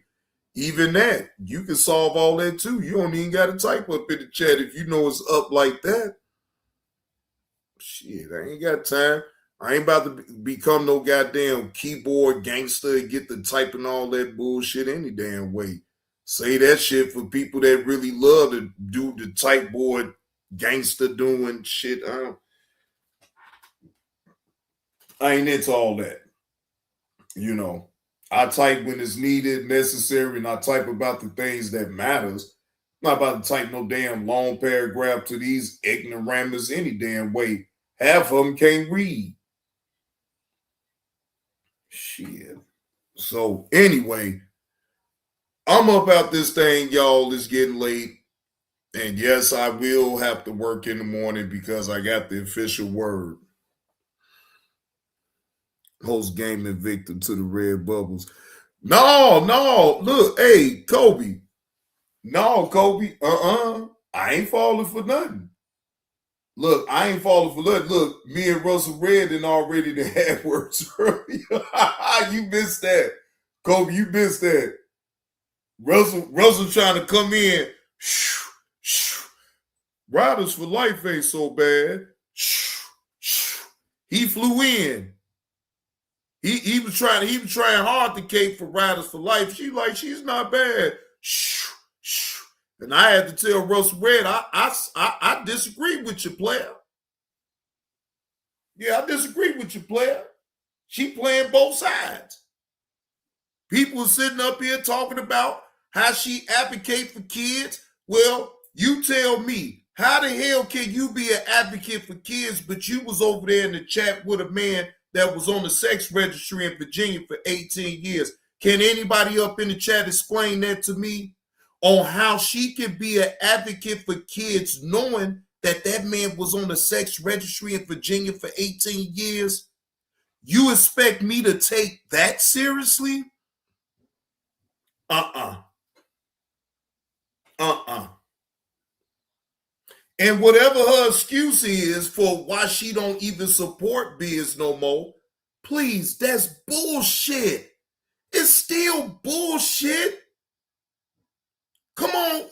even that, you can solve all that too. You don't even got to type up in the chat if you know it's up like that. Shit, I ain't got time. I ain't about to become no goddamn keyboard gangster and get to typing all that bullshit any damn way. Say that shit for people that really love to do the typeboard gangster doing shit. I ain't into all that. You know, I type when it's needed, necessary, and I type about the things that matters. I'm not about to type no damn long paragraph to these ignoramus any damn way. Half of them can't read. Shit. So anyway, I'm up out this thing, y'all. It's getting late. And yes, I will have to work in the morning because I got the official word. Host gaming victim to the red bubbles. No, look, hey, Kobe. No, Kobe, I ain't falling for nothing. Look, I ain't falling for nothing. Look, me and Russell Red and already had words earlier. You missed that. Kobe, you missed that. Russell trying to come in. Riders for Life ain't so bad. He flew in. He was trying hard to cape for Riders for Life. She's not bad. And I had to tell Russell Red, I disagree with you, player. Yeah, I disagree with you, player. She playing both sides. People are sitting up here talking about how she advocate for kids. Well, you tell me, how the hell can you be an advocate for kids, but you was over there in the chat with a man that was on the sex registry in Virginia for 18 years? Can anybody up in the chat explain that to me? On how she can be an advocate for kids knowing that that man was on the sex registry in Virginia for 18 years? You expect me to take that seriously? And whatever her excuse is for why she don't even support Biz no more, please, that's bullshit. It's still bullshit. Come on.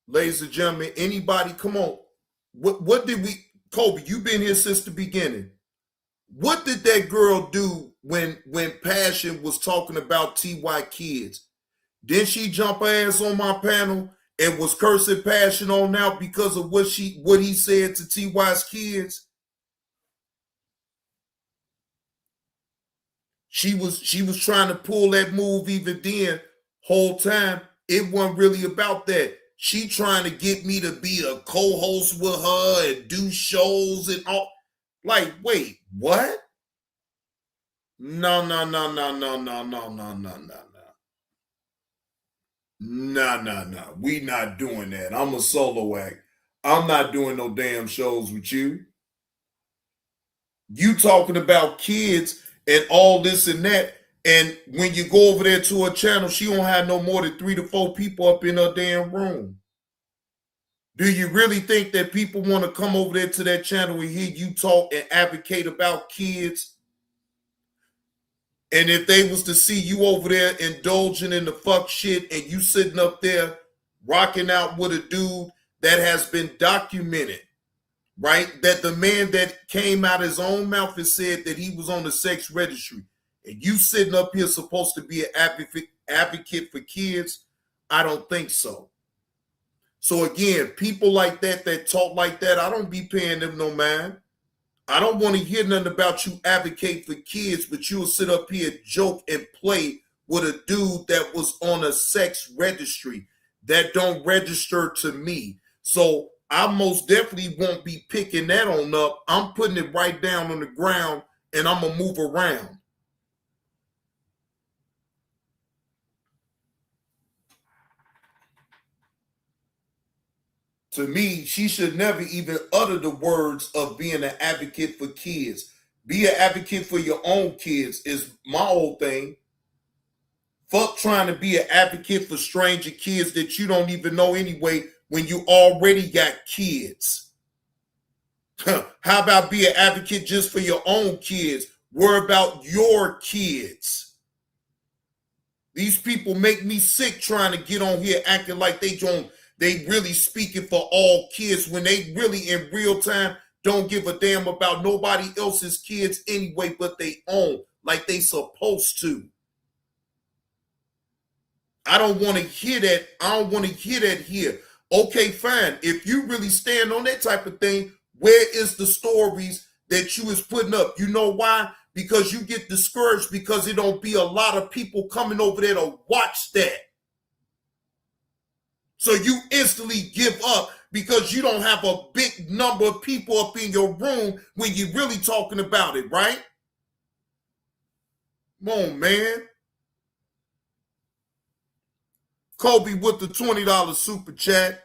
Ladies and gentlemen, anybody, come on. What did we, Kobe, you've been here since the beginning. What did that girl do when Passion was talking about TY kids? Didn't she jump her ass on my panel and was cursing Passion on out because of what he said to TY's kids? She was trying to pull that move even then. Whole time, it wasn't really about that. She trying to get me to be a co-host with her and do shows and all. Like, wait, what? No. We not doing that. I'm a solo act. I'm not doing no damn shows with you. You talking about kids and all this and that, and when you go over there to her channel, she don't have no more than 3 to 4 people up in her damn room. Do you really think that people want to come over there to that channel and hear you talk and advocate about kids? And if they was to see you over there indulging in the fuck shit and you sitting up there rocking out with a dude that has been documented, right? That the man that came out his own mouth and said that he was on the sex registry, and you sitting up here supposed to be an advocate for kids? I don't think so. So again, people like that talk like that, I don't be paying them no mind. I don't want to hear nothing about you advocate for kids, but you'll sit up here, joke, and play with a dude that was on a sex registry that don't register to me. So I most definitely won't be picking that on up. I'm putting it right down on the ground, and I'm going to move around. To me, she should never even utter the words of being an advocate for kids. Be an advocate for your own kids is my whole thing. Fuck trying to be an advocate for stranger kids that you don't even know anyway when you already got kids. How about be an advocate just for your own kids? Worry about your kids. These people make me sick trying to get on here acting like they really speaking for all kids when they really in real time don't give a damn about nobody else's kids anyway but they own, like they supposed to. I don't want to hear that. I don't want to hear that here. Okay, fine. If you really stand on that type of thing, where is the stories that you is putting up? You know why? Because you get discouraged because it don't be a lot of people coming over there to watch that. So you instantly give up because you don't have a big number of people up in your room when you're really talking about it, right? Come on, man. Kobe with the $20 super chat.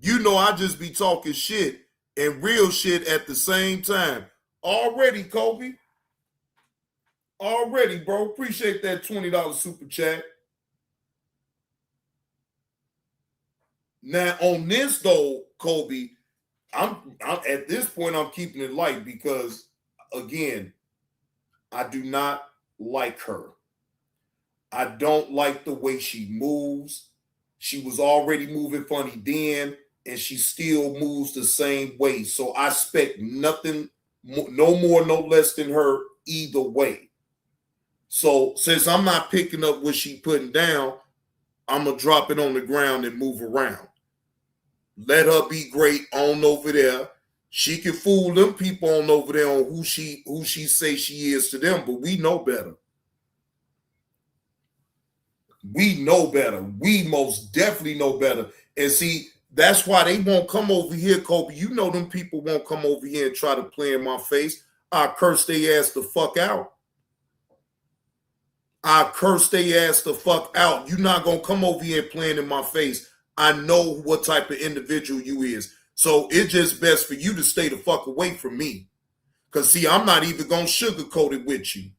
You know I just be talking shit and real shit at the same time. Already, Kobe. Already, bro. Appreciate that $20 super chat. Now, on this, though, Kobe, I'm at this point, I'm keeping it light because, again, I do not like her. I don't like the way she moves. She was already moving funny then, and she still moves the same way. So I expect nothing, no more, no less than her either way. So since I'm not picking up what she putting down, I'm going to drop it on the ground and move around. Let her be great on over there. She can fool them people on over there on who she say she is to them, but we know better. We know better. We most definitely know better. And see, that's why they won't come over here, Kobe. You know them people won't come over here and try to play in my face. I curse their ass the fuck out. I curse their ass the fuck out. You're not going to come over here playing in my face. I know what type of individual you is. So it's just best for you to stay the fuck away from me. Because, see, I'm not even going to sugarcoat it with you.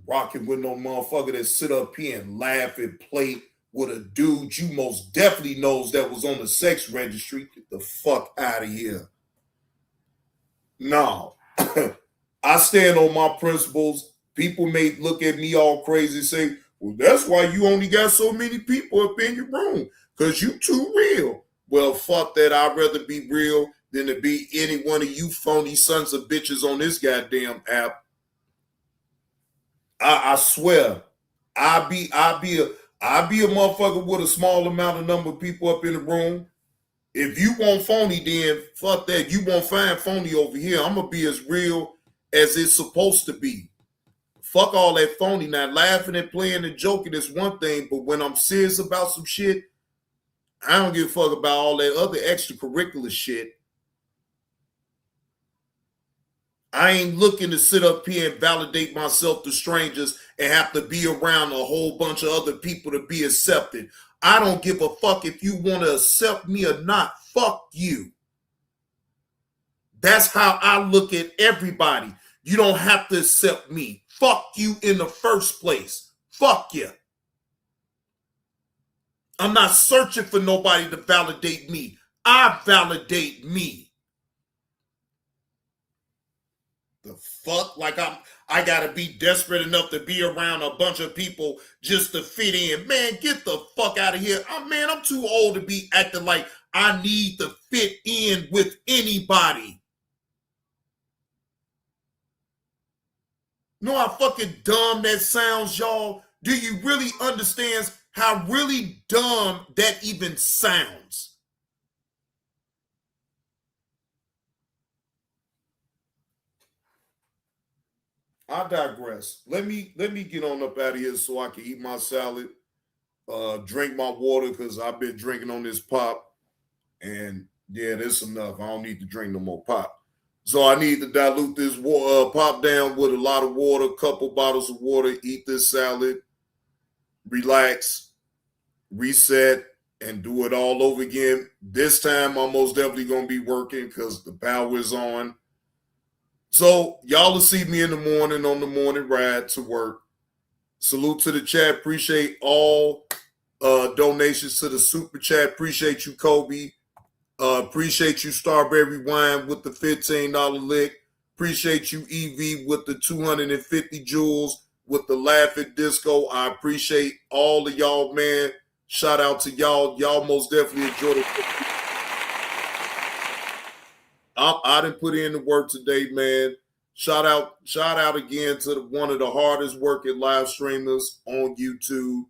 Rocking with no motherfucker that sit up here and laugh and play with a dude you most definitely knows that was on the sex registry. Get the fuck out of here. No. I stand on my principles. People may look at me all crazy and say, well, that's why you only got so many people up in your room, because you too real. Well, fuck that. I'd rather be real than to be any one of you phony sons of bitches on this goddamn app. I swear, I'll be a motherfucker with a small amount of number of people up in the room. If you want phony, then fuck that. You won't find phony over here. I'm gonna be as real as it's supposed to be. Fuck all that phony. Now, laughing and playing and joking is one thing, but when I'm serious about some shit, I don't give a fuck about all that other extracurricular shit. I ain't looking to sit up here and validate myself to strangers and have to be around a whole bunch of other people to be accepted. I don't give a fuck if you want to accept me or not. Fuck you. That's how I look at everybody. You don't have to accept me. Fuck you in the first place. Fuck you. I'm not searching for nobody to validate me. I validate me. The fuck? Like I gotta be desperate enough to be around a bunch of people just to fit in. Man, get the fuck out of here. I'm too old to be acting like I need to fit in with anybody. Know how fucking dumb that sounds, y'all? Do you really understand how really dumb that even sounds? I digress. Let me get on up out of here so I can eat my salad, drink my water, because I've been drinking on this pop. And yeah, that's enough. I don't need to drink no more pop. So I need to dilute this pop down with a lot of water, a couple bottles of water, eat this salad, relax, reset, and do it all over again. This time I'm most definitely going to be working because the power is on. So y'all will see me in the morning on the morning ride to work. Salute to the chat. Appreciate all donations to the super chat. Appreciate you, Kobe. Appreciate you, Starberry Wine, with the $15 lick. Appreciate you, EV, with the 250 jewels, with the Laughing Disco. I appreciate all of y'all, man. Shout out to y'all. Y'all most definitely enjoyed it. I didn't put in the work today, man. Shout out again to one of the hardest working live streamers on YouTube.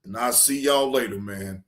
And I'll see y'all later, man.